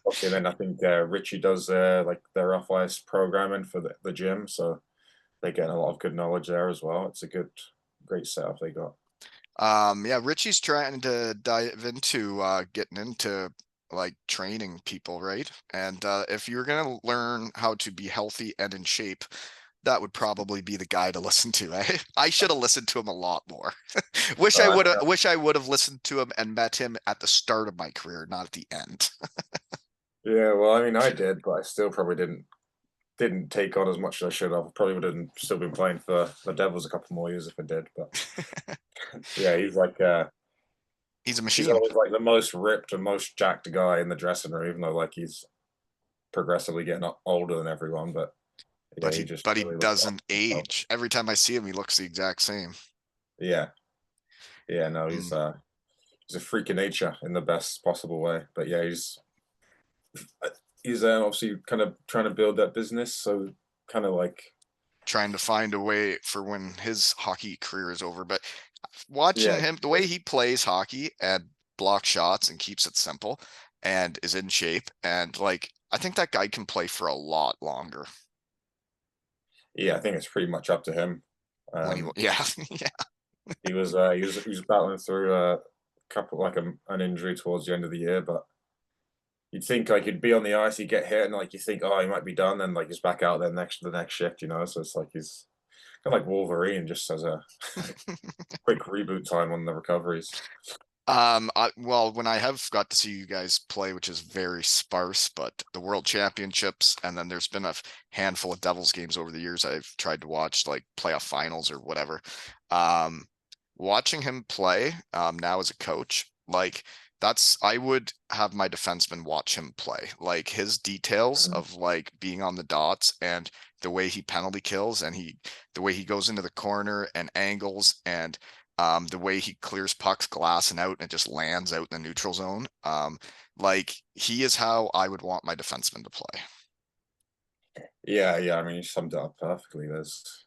obviously, then I think Richie does like their off ice programming for the gym, so they get a lot of good knowledge there as well. It's a great setup they got. Yeah, Richie's trying to dive into getting into like training people, right? And if you're gonna learn how to be healthy and in shape, that would probably be the guy to listen to. I should have listened to him a lot more. Uh, Wish I would have listened to him and met him at the start of my career, not at the end. yeah, well, I mean, I did, but I still probably didn't take on as much as I should have. Probably would have still been playing for the Devils a couple more years if I did. But yeah, He's a he's machine, always like the most ripped and most jacked guy in the dressing room, even though like he's progressively getting older than everyone. But yeah, he just but he really looks after doesn't himself. age. Every time I see him, he looks the exact same. Yeah, yeah, no, Mm. he's a freak of nature in the best possible way. But yeah, he's obviously kind of trying to build that business. So kind of like Trying to find a way for when his hockey career is over. But yeah, watching him, the way he plays hockey and blocks shots and keeps it simple and is in shape, and like I think that guy can play for a lot longer yeah, I think it's pretty much up to him. when he, Um, yeah, yeah, he was battling through a couple like an injury towards the end of the year, but you'd think like he'd be on the ice, he'd get hit, and like you think, oh, he might be done, and like he's back out there the next shift, you know. So it's like he's kind of like Wolverine, just has a quick reboot time on the recoveries. well, when I have got to see you guys play, which is very sparse, but the World Championships, and then there's been a handful of Devils games over the years I've tried to watch, like playoff finals or whatever. Um, Watching him play, now as a coach, like I would have my defenseman watch him play. Like his details Mhm. of like being on the dots and the way he penalty kills and the way he goes into the corner and angles and the way he clears pucks glass and out and it just lands out in the neutral zone. Like he is how I would want my defenseman to play. Yeah, yeah. I mean, you summed it up perfectly. There's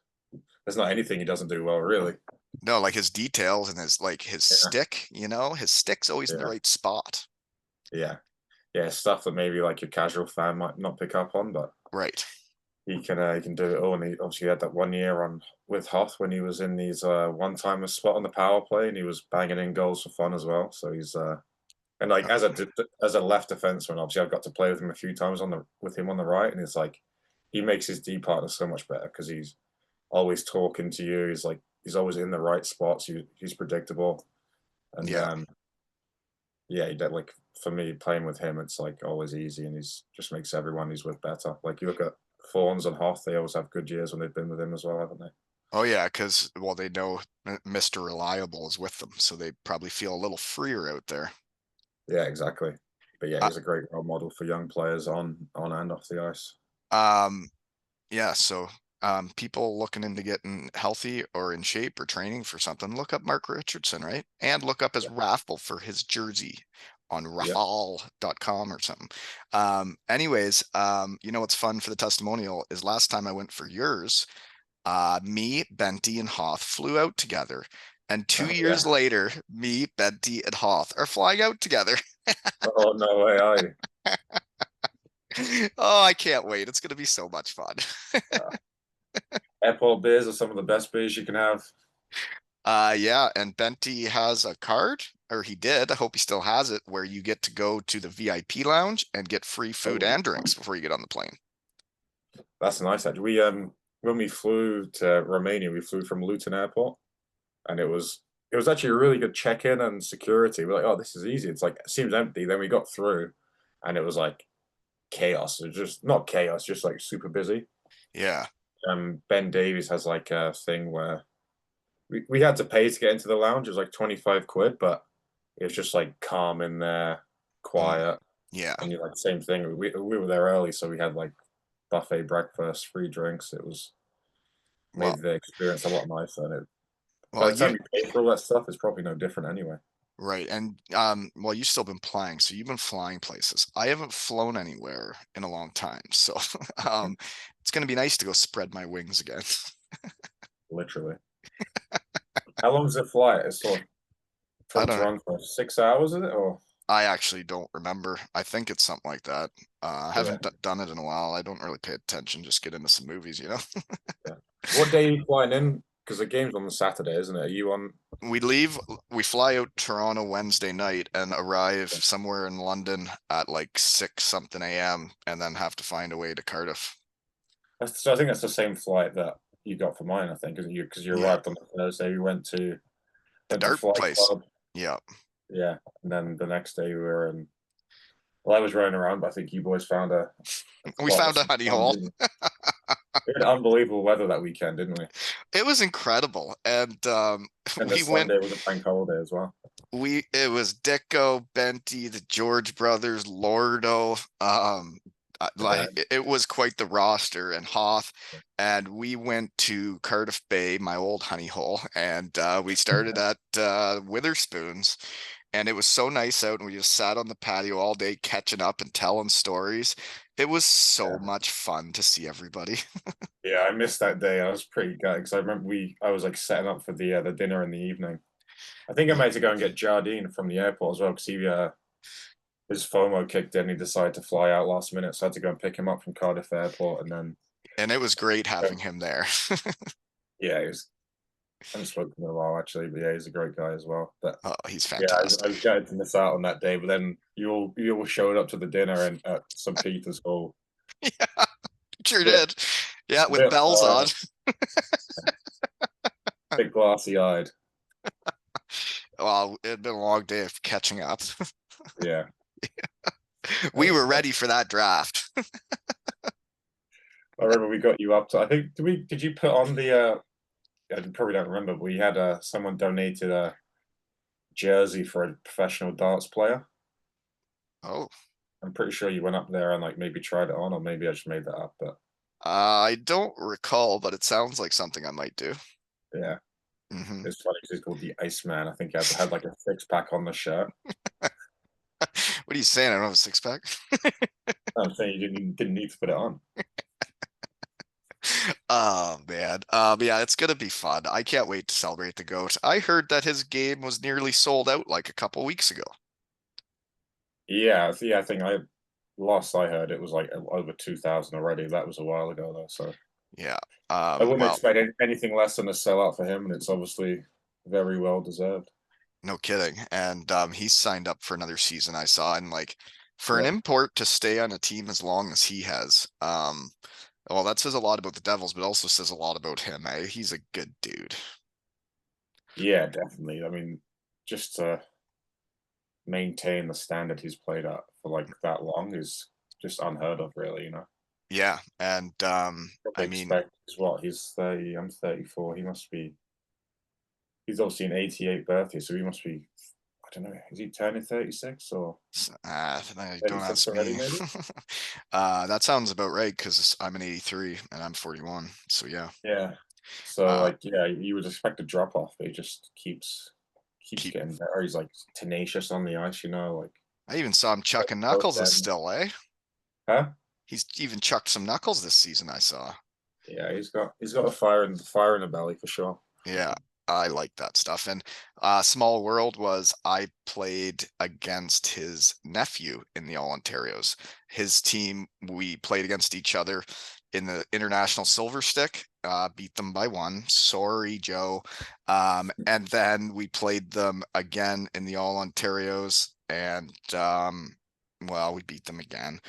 not anything he doesn't do well, really. No, like his details and his Yeah, stick, his stick's always in the yeah, right spot. yeah, yeah. Stuff that maybe like your casual fan might not pick up on, but Right. he can do it all. And he obviously had that 1 year on with Hoth when he was in these one-timer spot on the power play, and he was banging in goals for fun as well. So he's and like Uh, as a left defenseman, obviously I've got to play with him a few times with him on the right, and it's like he makes his D partner so much better because he's always talking to you. He's always in the right spots. He's predictable, and yeah. yeah, like for me playing with him, it's like always easy, and he's just makes everyone he's with better. Like you look at Fawns and Hoth, they always have good years when they've been with him as well, haven't they? Oh yeah, because well they know Mr. Reliable is with them, so they probably feel a little freer out there. Yeah, exactly. But yeah, Uh, he's a great role model for young players on and off the ice. um, yeah, so people looking into getting healthy or in shape or training for something, look up Mark Richardson, right? And look up his Yeah, raffle for his jersey on yeah. raffle.com or something. Anyways, you know what's fun for the testimonial is last time I went for yours, me, Benty, and Hoth flew out together. And two Oh years yeah. later, me, Benty, and Hoth are flying out together. Oh no way, are you? Oh, I can't wait. It's going to be so much fun. Uh, Airport beers are some of the best beers you can have. Yeah, and Benty has a card, or he did. I hope he still has it, where you get to go to the VIP lounge and get free food Oh, and drinks before you get on the plane. that's nice. Actually, we when we flew to Romania, we flew from Luton Airport, and it was actually a really good check-in and security. We're like, oh, this is easy. It's like it seems empty. Then we got through, and it was like chaos. It was just not chaos, just like super busy. Yeah. Ben Davies has like a thing where we had to pay to get into the lounge. It was like 25 quid, but it was just like calm in there, Mm, quiet. yeah. And you like same thing. We were there early, so we had like buffet breakfast, free drinks. It was Well, made the experience a lot nicer. And by well, the time you you pay for all that stuff, it's probably no different anyway. Right. And well, you've still been playing, so you've been flying places. I haven't flown anywhere in a long time. So it's gonna be nice to go spread my wings again. Literally. How long does it fly? It's sort of I from don't Toronto, 6 hours, is it? Or I actually don't remember. I think it's something like that. I yeah, haven't done it in a while. I don't really pay attention, just get into some movies, you know. yeah. What day are you flying in? Because the game's on the Saturday, isn't it? Are you on? We leave, we fly out Toronto Wednesday night and arrive somewhere in London at like 6 something a.m. and then have to find a way to Cardiff. So I think that's the same flight that you got for mine. I think, isn't you? Because you Yeah, arrived on the Thursday. We went to the dart Flight place. Club. Yeah. Yeah, and then the next day we were in. Well, I was running around, but I think you boys found a We spot with found a some honey sun, hole. didn't you? We had unbelievable weather that weekend, didn't we? It was incredible. And And the we went Sunday was a bank holiday as well. we it was Dicko, Benty, the George brothers, Lordo. Okay. It was quite the roster and Hoth. And we went to Cardiff Bay, my old honey hole, and we started at Witherspoons. And it was so nice out, and we just sat on the patio all day catching up and telling stories. It was so Yeah. much fun to see everybody. Yeah, I missed that day. I was pretty gutted because I remember I was like setting up for the dinner in the evening. I think I made to go and get Jardine from the airport as well because his FOMO kicked in. He decided to fly out last minute, so I had to go and pick him up from Cardiff Airport, and then And it was great having him there. yeah, he was. I haven't spoken to him in a while actually, but yeah, he's a great guy as well. But Oh, he's yeah, I fantastic. was gutted to miss out on that day. But then you all showed up to the dinner and at St. Peter's Hall. Yeah, sure Bit did. Yeah, a with bit bells on. bit glassy eyed. Well, it had been a long day of catching up. Yeah, that We was were fun. ready for that draft. I remember we got you up to. I think did you put on the? I probably don't remember. But we had someone donated a jersey for a professional darts player. Oh, I'm pretty sure you went up there and like maybe tried it on, or maybe I just made that up. But I don't recall, but it sounds like something I might do. yeah, Hmm. it's funny because he's called the Iceman. I think he had like a 6 pack on the shirt. What are you saying? I don't have a six pack. I'm saying you didn't need to put it on. Oh man. Yeah, it's gonna be fun. I can't wait to celebrate the goat. I heard that his game was nearly sold out like a couple weeks ago. Yeah, yeah. I think last I heard it was like over 2,000 already. That was a while ago though, so Yeah. I wouldn't Well, expect anything less than a sellout for him, and it's obviously very well deserved. no kidding. And he's signed up for another season, I saw. And like for an Yeah, import to stay on a team as long as he has, well, that says a lot about the Devils, but also says a lot about him. He's a good dude. yeah, definitely. I mean, just to maintain the standard he's played at for like that long is just unheard of, really. Yeah. And Probably I mean, expect is what he's 30. I'm 34. He must be. He's obviously an 88 birthday, so he must be. I don't know. Is he turning 36 or don't 36 ask already? me. Maybe. That sounds about right because I'm an 83 and I'm 41. So yeah. Yeah. So Uh, like, yeah, you would expect a drop off, but he just keeps keep. getting better. He's like tenacious on the ice, like I even saw him chucking both knuckles this ends. still, eh? Huh? He's even chucked some knuckles this season, I saw. Yeah, he's got a fire in the belly for sure. Yeah, I like that stuff. And Small World was I played against his nephew in the All Ontarios. His team, we played against each other in the International Silver Stick, beat them by one. Sorry, Joe. And then we played them again in the All Ontarios, and well, we beat them again.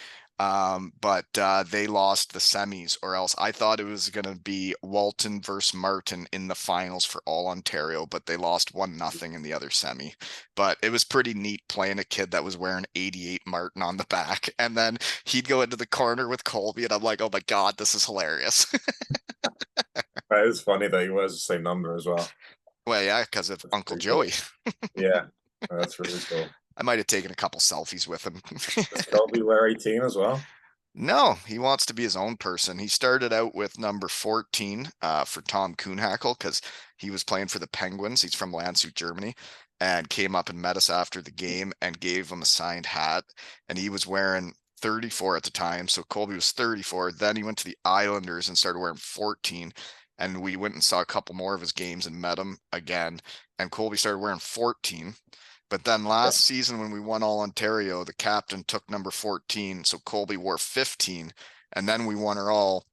But they lost the semis, or else I thought it was going to be Walton versus Martin in the finals for all Ontario, but they lost 1-0 in the other semi. But it was pretty neat playing a kid that was wearing 88 Martin on the back, and then he'd go into the corner with Colby, and I'm like, oh my God, this is hilarious. It is funny that he wears the same number as well. Well, yeah, because of That's Uncle pretty Joey. cool. Yeah, that's really cool. I might have taken a couple selfies with him. Does Kobe wear 18 as well? No, he wants to be his own person. He started out with number 14 for Tom Kuhnhackl because he was playing for the Penguins. He's from Landshut, Germany. and came up and met us after the game and gave him a signed hat. And he was wearing 34 at the time. So Colby was 34. Then he went to the Islanders and started wearing 14. And we went and saw a couple more of his games and met him again. And Colby started wearing 14. But then Yeah. last season when we won All Ontario, the captain took number 14. So Colby wore 15. And then we won her all.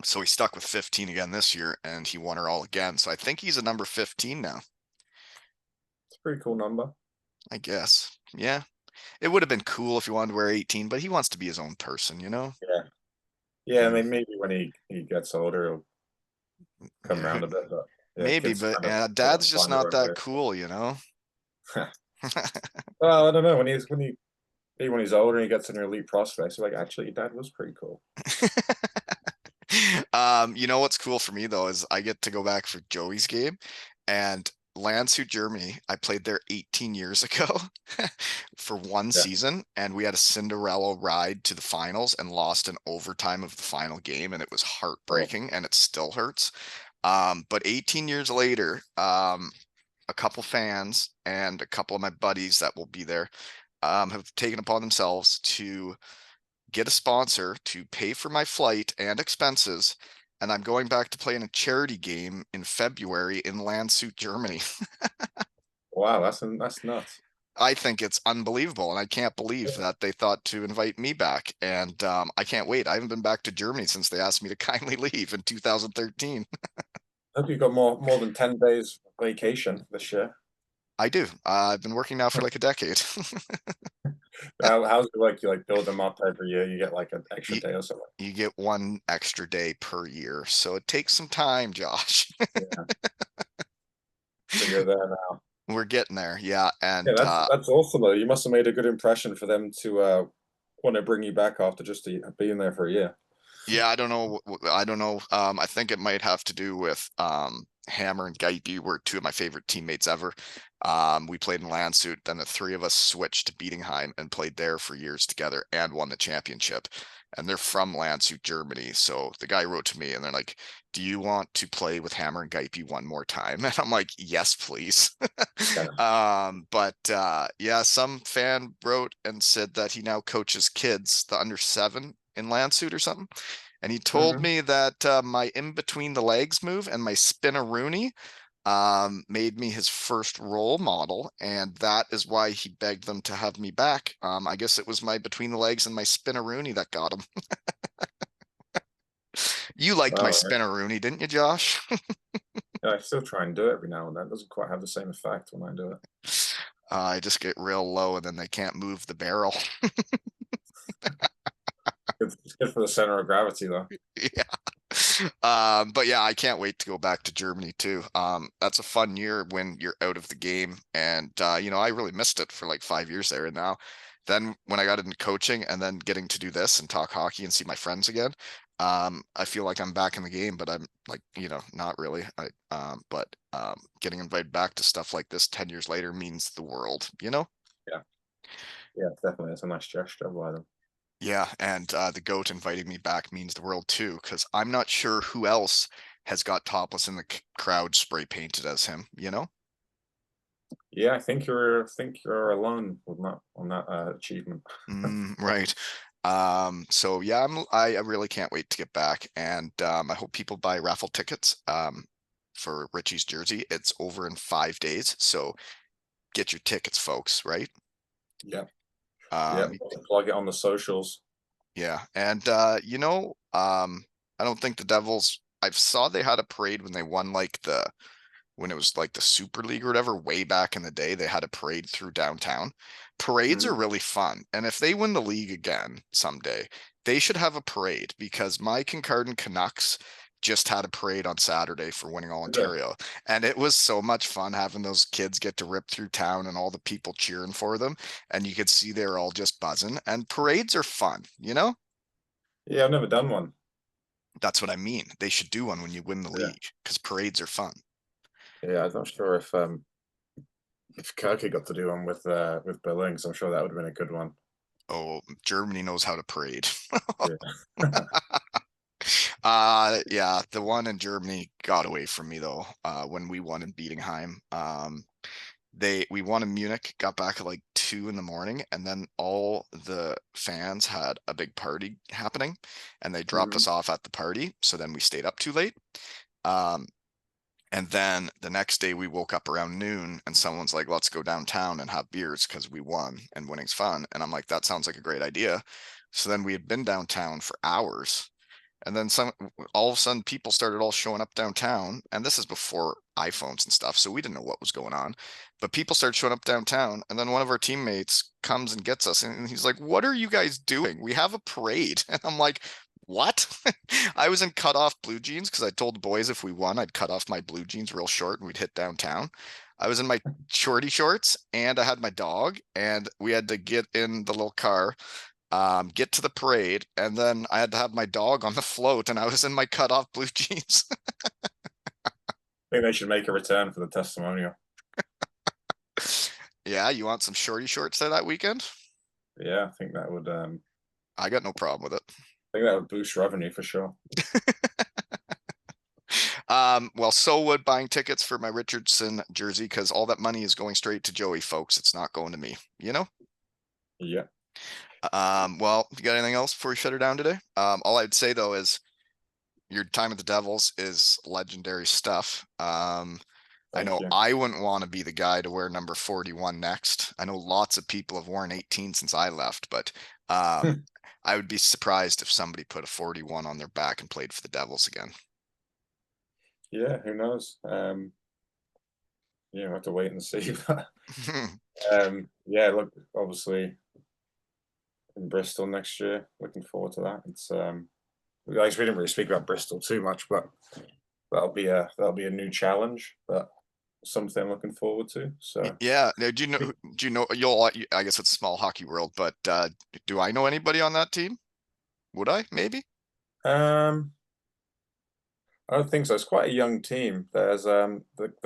So he stuck with 15 again this year and he won her all again. So I think he's a number 15 now, It's a pretty cool number. I guess. Yeah. It would have been cool if he wanted to wear 18, but he wants to be his own person, you know? Yeah. Yeah, I Mm, mean, maybe when he gets older, he'll come yeah, around a bit, but yeah, maybe, kids but kind of dad's just find their not own that way. cool, you know? Well, I don't know. When he's older and he gets an elite prospects, you're like, actually, your dad was pretty cool. You know what's cool for me though is I get to go back for Joey's game and Landshut, Germany. I played there 18 years ago for one Yeah. season, and we had a Cinderella ride to the finals and lost in overtime of the final game, and it was Oh, heartbreaking, and it still hurts. But 18 years later, a couple fans and a couple of my buddies that will be there have taken upon themselves to get a sponsor to pay for my flight and expenses. And I'm going back to play in a charity game in February in Landshut, Germany. wow, that's nuts. I think it's unbelievable, and I can't believe Yeah. that they thought to invite me back. And I can't wait. I haven't been back to Germany since they asked me to kindly leave in 2013. I hope you've got more than 10 days vacation this year. I do. I've been working now for like a decade. How's it like? You like build them up every year. You get like an extra you, day or something. you get one extra day per year, so it takes some time, Josh. Yeah, so you're there now. We're getting there, yeah. Yeah, And that's awesome though. You must have made a good impression for them to want to bring you back after just being there for a year. yeah, I don't know. I don't know. I think it might have to do with Hammer and Geipe were two of my favorite teammates ever. We played in Landshut, then the three of us switched to Bietigheim and played there for years together and won the championship. And they're from Landshut, Germany. So the guy wrote to me and they're like, "Do you want to play with Hammer and Geipe one more time?" And I'm like, "Yes, please." Yeah. But yeah, some fan wrote and said that he now coaches kids, the under 7 in Landshut or something. And he told Hmm. me that my in between the legs move and my spin-a-rooney made me his first role model, and that is why he begged them to have me back. I guess it was my between the legs and my spin-a-rooney that got him. You liked my Wow. Right. spin-a-rooney, didn't you, Josh? Yeah, I still try and do it every now and then. It doesn't quite have the same effect when I do it. I just get real low and then they can't move the barrel. It's good for the center of gravity though. Yeah. But yeah, I can't wait to go back to Germany too. That's a fun year when you're out of the game. And you know, I really missed it for like 5 years there. And now then when I got into coaching and then getting to do this and talk hockey and see my friends again, I feel like I'm back in the game, but I'm like, you know, not really. But getting invited back to stuff like this 10 years later means the world, you know? Yeah, yeah, definitely. It's a nice gesture by them. Yeah, and the goat inviting me back means the world too, because I'm not sure who else has got topless in the crowd spray painted as him, you know? Yeah, I think you're alone with that on that achievement. Right. So yeah, I really can't wait to get back, and I hope people buy raffle tickets for Richie's jersey. It's over in 5 days, so get your tickets, folks, right? Yeah, yeah. Um, Plug it on the socials. yeah, and you know, I don't think the Devils. I saw they had a parade when they won like the when it was like the Super League or whatever, way back in the day, they had a parade through downtown. Parades are Mhm. really fun. And if they win the league again someday, they should have a parade because my Kincardine Canucks just had a parade on Saturday for winning all Ontario. And it was so much fun having those kids get to rip through town and all the people cheering for them. And you could see they're all just buzzing. And parades are fun, you know? Yeah, I've never done one. That's what I mean. They should do one when you win the Yeah, league because parades are fun. yeah. I'm not sure if Kirky got to do one with Billings. I'm sure that would have been a good one. Oh, Germany knows how to parade. Yeah. Yeah, the one in Germany got away from me though, when we won in Bietigheim. we won in Munich, got back at like 2 in the morning, and then all the fans had a big party happening, and they dropped us Mhm. off at the party. So then we stayed up too late. Um, and then the next day we woke up around noon, and someone's like, "Let's go downtown and have beers because we won, and winning's fun." And I'm like, "That sounds like a great idea." So then we had been downtown for hours, and then all of a sudden people started all showing up downtown. And this is before iPhones and stuff. So we didn't know what was going on. But people started showing up downtown. And then one of our teammates comes and gets us. And he's like, "What are you guys doing? We have a parade." And I'm like, "What?" I was in cut off blue jeans because I told the boys if we won, I'd cut off my blue jeans real short and we'd hit downtown. I was in my shorty shorts and I had my dog, and we had to get in the little car, get to the parade, and then I had to have my dog on the float, and I was in my cut off blue jeans. I think they should make a return for the testimonial. Yeah, you want some shorty shorts there that weekend? Yeah, I think that would I got no problem with it. boost revenue for sure. Well, so would buying tickets for my Richardson jersey because all that money is going straight to Joey, folks. It's not going to me, you know? Yeah, Well, you got anything else before we shut her down today? All I'd say though is your time at the Devils is legendary stuff. I thank know you. I wouldn't want to be the guy to wear number 41 next. I know lots of people have worn 18 since I left, but I would be surprised if somebody put a 41 on their back and played for the Devils again. Yeah, who knows? Yeah, we'll have to wait and see. Yeah, look, obviously in Bristol next year. Looking forward to that. It's we didn't really speak about Bristol too much, but that'll be a new challenge, but something I'm looking forward to. So Yeah. Now, do you know, I guess it's small hockey world, but do I know anybody on that team? Would I? Maybe? um I don't think so. It's quite a young team. There's the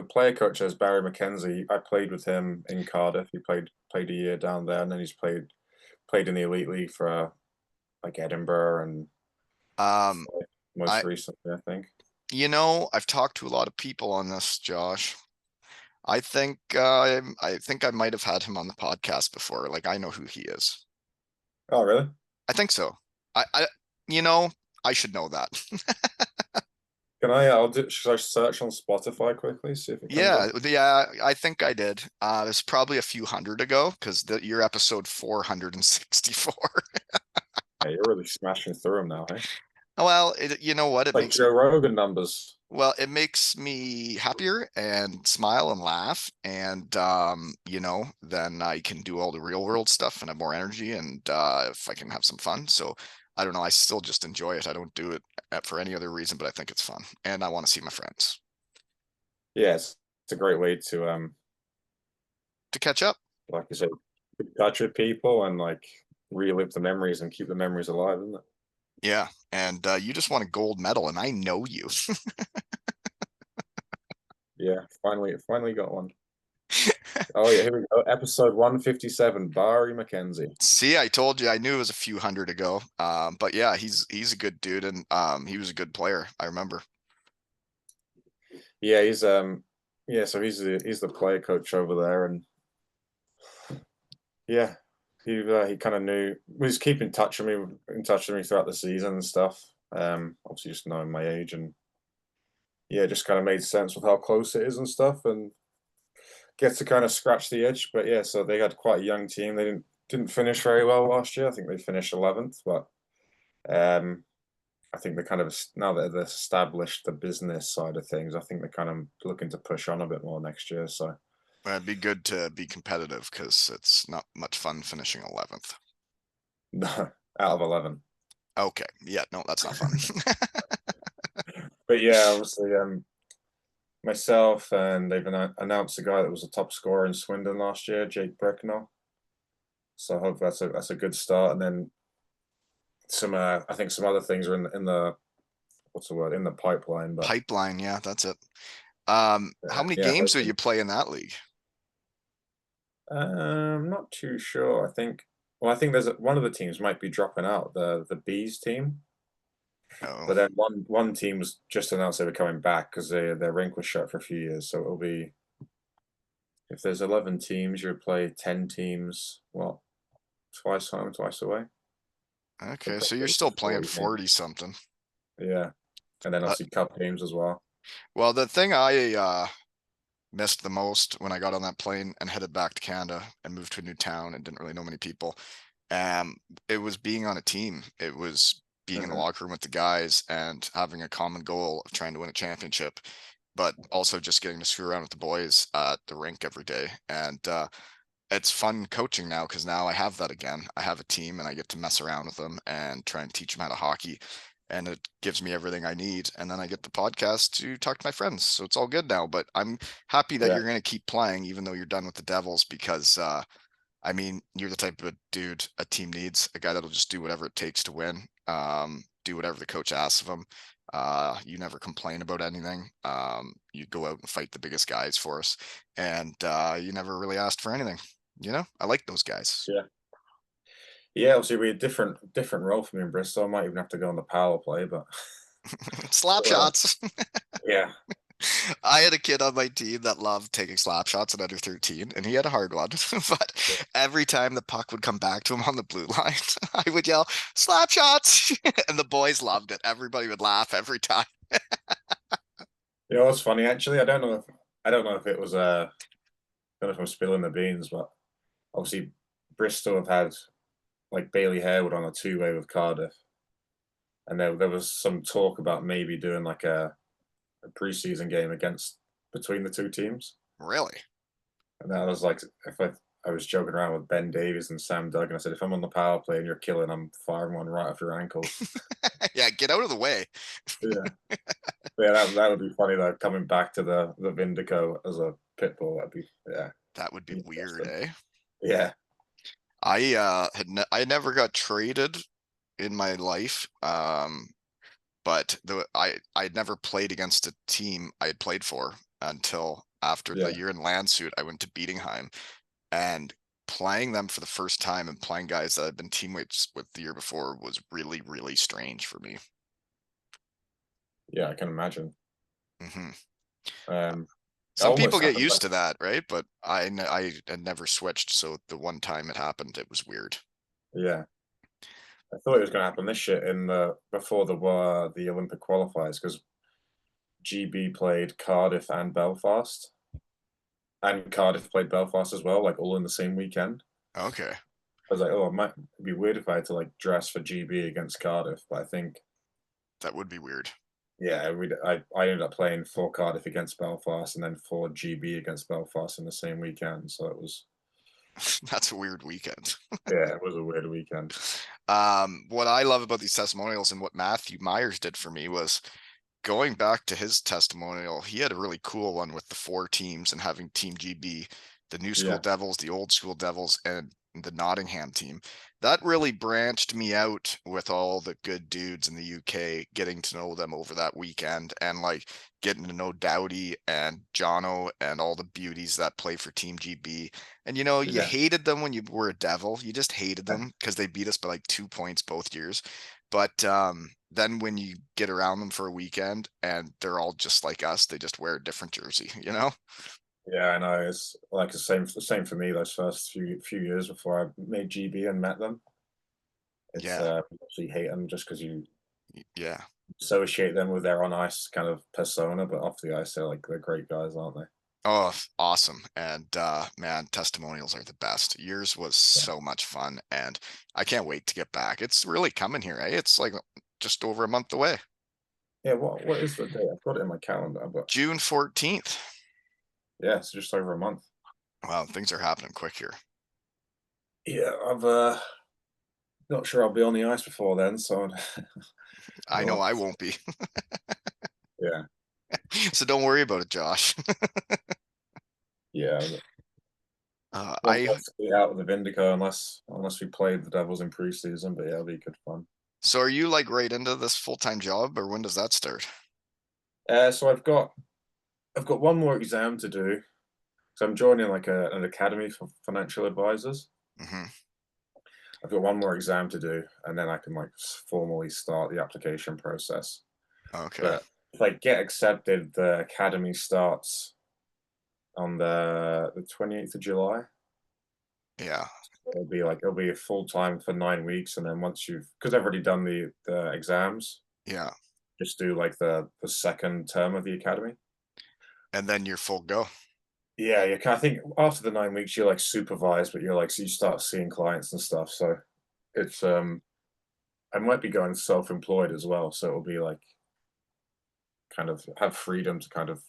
player coach is Barry McKenzie. I played with him in Cardiff. He played a year down there, and then he's played in the elite league for like Edinburgh and Um, most I, recently, I think. I've talked to a lot of people on this, Josh. I think I might have had him on the podcast before. Like I know who he is. Oh, really? I think so. I you know, I should know that. Can I? Should I search on Spotify quickly, see if it comes Yeah, up? yeah, I think I did. It's probably a few hundred ago because your episode 464. Yeah, you're really smashing through them now, hey? Well, you know what? Like Joe Rogan numbers. It makes me happier and smile and laugh, and then I can do all the real world stuff and have more energy, and if I can have some fun. So I don't know, I still just enjoy it. I don't do it for any other reason, but I think it's fun, and I want to see my friends Yeah, it's a great way to catch up. like I said, keep in touch with people and like relive the memories and keep the memories alive, isn't it? Yeah, and you just won a gold medal, and I know you. Yeah, finally got one. Oh yeah, here we go. Episode 157, Barry McKenzie. See, I told you, I knew it was a few hundred ago. But yeah, he's a good dude, and he was a good player. I remember. Yeah, so he's the player coach over there, and yeah, he kind of knew was keeping in touch with me throughout the season and stuff. Obviously just knowing my age, and yeah, it just kind of made sense with how close it is and stuff, and gets to kind of scratch the itch. But yeah, so they had quite a young team. They didn't finish very well last year. I think they finished 11th, but um, I think they kind of now that they've established the business side of things, I think they're kind of looking to push on a bit more next year. So It'd be good to be competitive because it's not much fun finishing 11th. no, out of 11. Okay, yeah, no, that's not fun. But yeah, obviously, myself and they've announced a guy that was a top scorer in Swindon last year, Jake Bricknell. So I hope that's a good start. And then I think some other things are in the what's the word in the pipeline. But Pipeline, yeah, that's it. How many yeah, games do hoping. you play in that league? Not too sure. I think. Well, I think there's one of the teams might be dropping out, the Bees team. Oh, But then one team was just announced they were coming back because their rink was shut for a few years. So it'll be if there's 11 teams, you would play 10 teams. Well, twice home, twice away. So Okay, so you're probably still playing 40 games. 40 something. Yeah, and then Uh, obviously cup games as well. well, the thing I missed the most when I got on that plane and headed back to Canada and moved to a new town and didn't really know many people, um, it was being on a team. It was being in the Mhm. locker room with the guys and having a common goal of trying to win a championship, but also just getting to screw around with the boys at the rink every day. And it's fun coaching now because now I have that again. I have a team and I get to mess around with them and try and teach them how to hockey. And it gives me everything I need. And then I get the podcast to talk to my friends. So it's all good now. But I'm happy that Yeah, you're going to keep playing, even though you're done with the Devils, because I mean, you're the type of dude a team needs, a guy that'll just do whatever it takes to win, do whatever the coach asks of him. You never complain about anything. You go out and fight the biggest guys for us, and you never really asked for anything. I like those guys. yeah, yeah. Obviously, we a different role for me in Bristol. I might even have to go on the power play, but Slap shots. yeah, I had a kid on my team that loved taking slap shots at under 13, and he had a hard one. But yeah. every time the puck would come back to him on the blue line, I would yell, slap shots. And the boys loved it. Everybody would laugh every time. You know what's funny? Actually, I don't know if it was I don't know if I'm spilling the beans, but obviously Bristol have had like Bailey Harewood on a two-way with Cardiff, and there was some talk about maybe doing like a preseason game against between the two teams. Really? And I was like, if I was joking around with Ben Davies and Sam Duggan, I said, if I'm on the power play and you're killing, I'm firing one right off your ankles. Yeah, get out of the way. Yeah, yeah, that would be funny though. Coming back to the Vindico as a pit bull, that'd be yeah, That would be weird, interesting. eh? Yeah, I never got traded in my life. But I'd never played against a team I had played for until after yeah, the year in Landshut. I went to Bietigheim, and playing them for the first time and playing guys that I'd been teammates with the year before was really, really strange for me. yeah. I can imagine. Hmm. Um, I Some people almost get happened. used to that, right? But I had never switched, so the one time it happened, it was weird. Yeah, I thought it was going to happen this year in the before the Olympic qualifiers because GB played Cardiff and Belfast, and Cardiff played Belfast as well, like all in the same weekend. Okay, I was like, oh, it might be weird if I had to like dress for GB against Cardiff, but I think that would be weird. yeah, I ended up playing for Cardiff against Belfast and then for GB against Belfast in the same weekend. So it was That's a weird weekend. yeah, it was a weird weekend. What I love about these testimonials and what Matthew Myers did for me was going back to his testimonial. He had a really cool one with the four teams and having Team GB, the New School Yeah, Devils, the Old School Devils, and the Nottingham team. That really branched me out with all the good dudes in the UK, getting to know them over that weekend and like getting to know Dowdy and Jono and all the beauties that play for Team GB. And you yeah, hated them when you were a Devil. You just hated them because they beat us by like 2 points both years. But then when you get around them for a weekend and they're all just like us, they just wear a different jersey, you know? yeah. I know it's like the same for me. Those first few years before I made GB and met them, it's Yeah. you actually hate them just because you Yeah. associate them with their on ice kind of persona, but off the ice they're great guys, aren't they? Oh, awesome. And man, testimonials are the best. Yours was Yeah. so much fun and I can't wait to get back. It's really coming here, eh? It's like just over a month away. Yeah, what is the date? I've got it in my calendar, but June 14th. yeah, it's just over a month. Wow, things are happening quick here. Yeah, I've not sure I'll be on the ice before then, so I we'll know have I to won't be. yeah, So don't worry about it, Josh. yeah. Won't I want to be out of the Vindico unless we played the Devils in preseason, but yeah, it'll be good fun. So are you like right into this full-time job or when does that start? So I've got one more exam to do. So I'm joining like an academy for financial advisors. Hmm. I've got one more exam to do, and then I can like formally start the application process. Okay. But if I get accepted, the academy starts on the 28th of July. Yeah, It'll be a full time for 9 weeks, and then once you've because I've already done the exams, yeah. just do like the second term of the academy. And then you're full go. Yeah, yeah. I think after the 9 weeks, you're like supervised, but you're like so you start seeing clients and stuff. So it's I might be going self-employed as well, so it'll be like kind of have freedom to kind of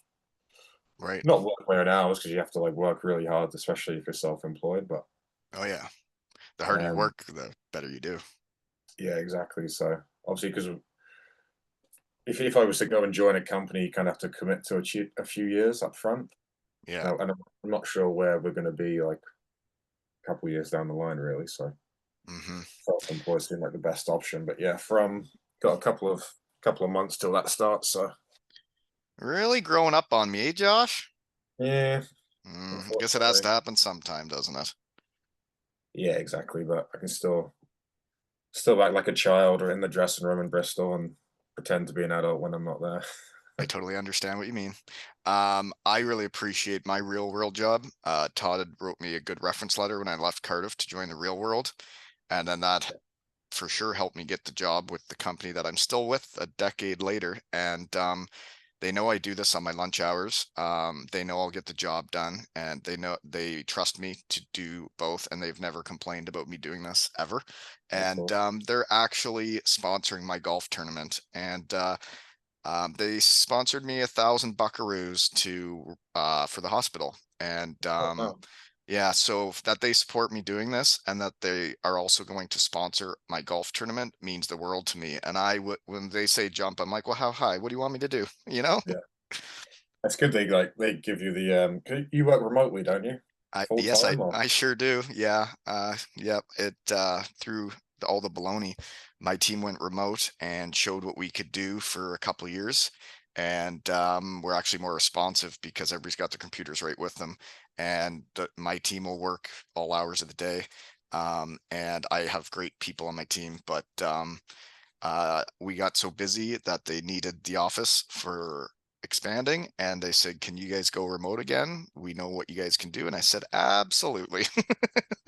Right. not work my own hours because you have to like work really hard, especially if you're self-employed. But Oh yeah. The harder you um, work, the better you do. yeah, exactly. So obviously, because if I was to go and join a company, you kind of have to commit to a few years up front. Yeah. And I'm not sure where we're going to be like a couple of years down the line, really. So Hmm. self-employed seemed like the best option. But yeah, from got a couple of months till that starts. So Really growing up on me, eh, Josh? yeah, Guess it has unfortunately, to happen sometime, doesn't it? yeah, exactly. But I can still act like a child or in the dressing room in Bristol and pretend to be an adult when I'm not there. I totally understand what you mean. I really appreciate my real world job. Todd had wrote me a good reference letter when I left Cardiff to join the real world, and then that for sure helped me get the job with the company that I'm still with a decade later. And they know I do this on my lunch hours. They know I'll get the job done, and they trust me to do both, and they've never complained about me doing this ever. That's And awesome. they're actually sponsoring my golf tournament, and they sponsored me 1,000 buckaroos to for the hospital, and Oh, wow. yeah, so that they support me doing this and that they are also going to sponsor my golf tournament means the world to me. And when they say jump, I'm like, well, how high? What do you want me to do? You know? Yeah, that's good. They give you the 'cause you work remotely, don't you? Full Yes, time or I sure do. Yeah. Yep. It through all the baloney, my team went remote and showed what we could do for a couple of years. And we're actually more responsive because everybody's got their computers right with them. And my team will work all hours of the day. And I have great people on my team, but we got so busy that they needed the office for expanding, and they said, can you guys go remote again? We know what you guys can do. And I said, absolutely.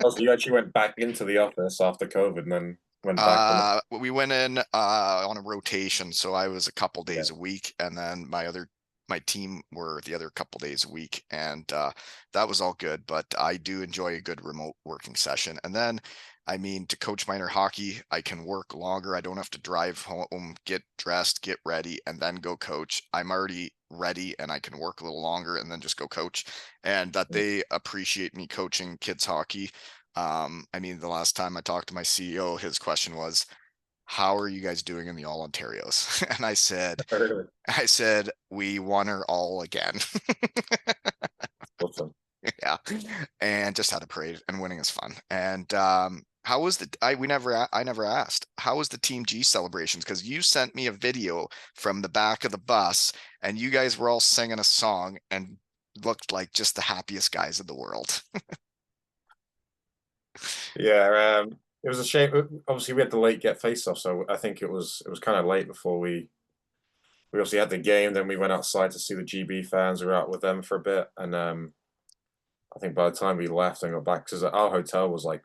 also you actually went back into the office after COVID and then went back to We went in on a rotation, so I was a couple yeah. days a week, and then my team were the other couple days a week, and that was all good. But I do enjoy a good remote working session. And then, I mean, to coach minor hockey, I can work longer. I don't have to drive home, get dressed, get ready, and then go coach. I'm already ready, and I can work a little longer and then just go coach. And that they appreciate me coaching kids hockey. I mean, the last time I talked to my CEO, his question was, how are you guys doing in the All Ontarios? And Really I said, we won her all again. awesome. Yeah. And just had a parade, and winning is fun. And how was I never asked, how was the Team G celebrations? Because you sent me a video from the back of the bus, and you guys were all singing a song and looked like just the happiest guys in the world. Yeah, it was a shame. Obviously, we had the late get face off, so I think it was kind of late before we obviously had the game. Then we went outside to see the GB fans. We were out with them for a bit, and I think by the time we left and got back, because our hotel was like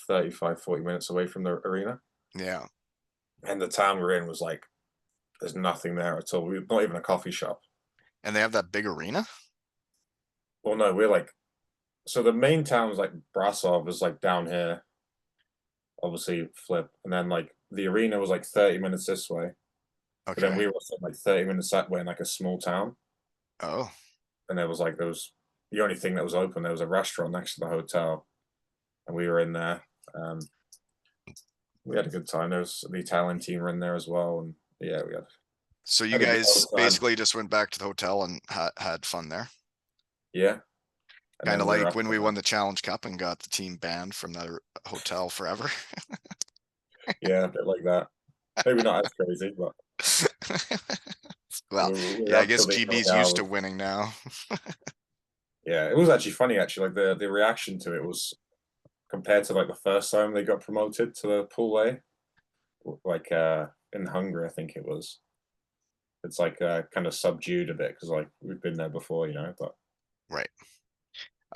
35, 40 minutes away from the arena, Yeah. and the town we're in was like there's nothing there at all. Not even a coffee shop. And they have that big arena? Well, no, we're like so the main town's like Brasov is like down here, obviously flip, and then like the arena was like 30 minutes this way, but then Okay. we were also like 30 minutes that way in like a small town, Oh. and there was the only thing that was open. There was a restaurant next to the hotel, and we were in there. Um, we had a good time. There was the Italian team were in there as well, and yeah, we had So you had a good guys old time. basically just went back to the hotel and had fun there. Yeah, and Kind then of we were like up. when we won the Challenge Cup and got the team banned from that hotel forever. Yeah, a bit like that. Maybe not as crazy, but Well, we were yeah, I up guess till the early GB's used to hours. winning now. Yeah, it was actually funny. Actually, like the reaction to it was compared to like the first time they got promoted to the pool A, like in Hungary, I think it was. It's like kind of subdued a bit because like we've been there before, But Right.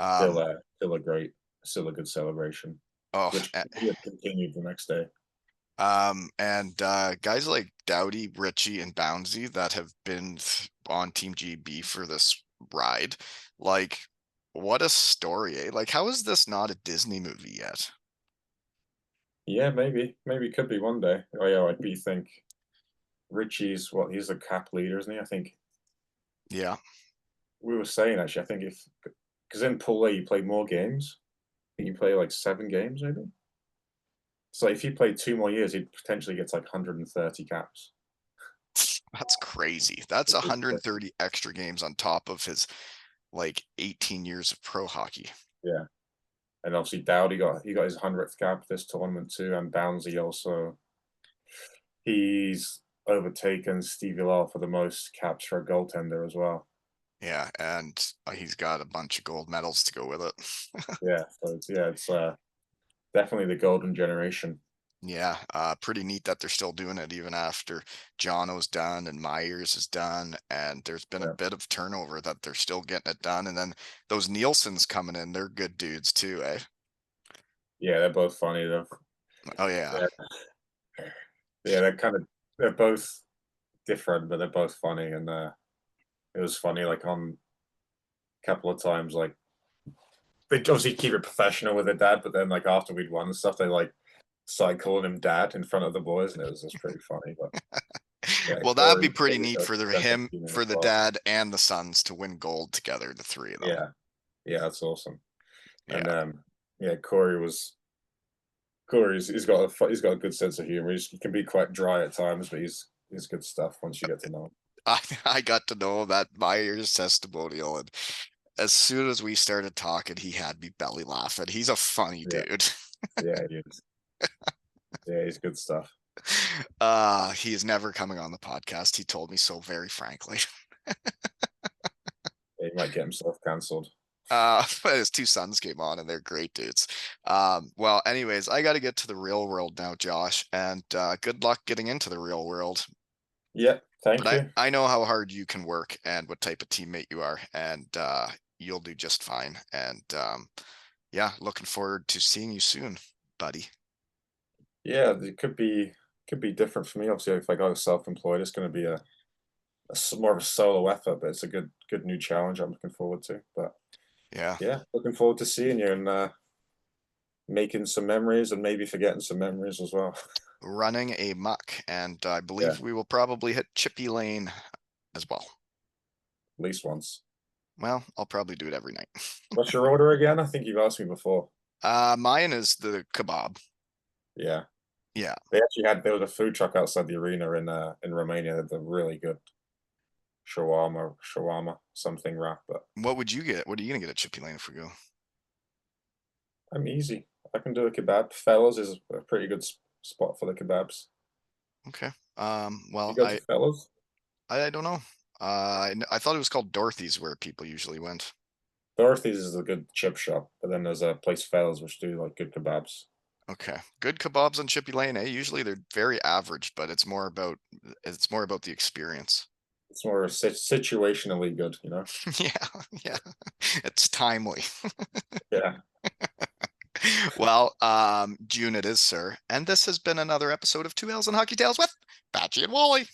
Still, Um, still a good celebration, oh, which continued the next day. and guys like Dowdy, Richie, and Bouncy that have been on Team GB for this ride, like, what a story, eh? Like, how is this not a Disney movie yet? Yeah, maybe it could be one day. Oh yeah, I do think Richie's he's the cap leader, isn't he? I think Yeah. we were saying actually. I think if because in Pool A you play more games. I think you play like 7 games maybe. So if he played 2 more years, he'd potentially get like 130 caps. That's crazy. That's Which is 130 extra games on top of his like 18 years of pro hockey. yeah. And obviously Dowdy got his 100th cap this tournament too, and Bouncy also he's overtaken Stevie Law for the most caps for a goaltender as well. Yeah, and he's got a bunch of gold medals to go with it. Yeah, so it's definitely the golden generation. Yeah, pretty neat that they're still doing it even after Jono's done and Myers is done, and there's been a Yeah, bit of turnover that they're still getting it done. And then those Nielsen's coming in, they're good dudes too, eh? yeah, they're both funny though. Oh yeah. Yeah, yeah, they're both different, but they're both funny. And it was funny like on a couple of times like they obviously keep it professional with their dad, but then like after we'd won and stuff, they like started calling him dad in front of the boys, and it was just pretty funny. But yeah, Well, that'd be pretty Corey neat does for present that him, team as for the well. dad and the sons to win gold together, the three of them. Yeah, yeah, that's awesome. And Yeah. yeah, he's got a good sense of humor. He can be quite dry at times, but he's good stuff once you get to know him. I got to know that Myers testimonial, and as soon as we started talking, he had me belly laughing. He's a funny Yeah, dude. yeah, he is. Yeah, he's good stuff. He is never coming on the podcast. He told me so very frankly. Yeah, he might get himself cancelled. But his two sons came on and they're great dudes. Well, anyways, I got to get to the real world now, Josh, and good luck getting into the real world. Yeah, But thank I, you. I know how hard you can work and what type of teammate you are, and you'll do just fine. And yeah, looking forward to seeing you soon, buddy. Yeah, it could be different for me. Obviously, if I go self-employed, it's going to be more of a solo effort, but it's a good new challenge I'm looking forward to. But Yeah, yeah, looking forward to seeing you and making some memories and maybe forgetting some memories as well. running a muck, and I Yeah, believe we will probably hit Chippy Lane as well. at least once. Well, I'll probably do it every night. What's your order again? I think you've asked me before. Mine is the kebab. Yeah, Yeah. there was a food truck outside the arena in Romania. They're really good shawarma something wrap. But What would you get? What are you gonna get at Chippy Lane if we go? I'm easy. I can do a kebab. Fellas is a pretty good spot for the kebabs. Okay. You Well, go to Fellas? I don't know. I thought it was called Dorothy's where people usually went. Dorothy's is a good chip shop, but then there's a place Fellas which do like good kebabs. Okay. Good kebabs on Chippy Lane, eh? Usually they're very average, but it's more about the experience. It's more situationally good, you know? Yeah, yeah. It's timely. Yeah. Well, June it is, sir. And this has been another episode of Two L's and Hockey Tales with Batchy and Wally.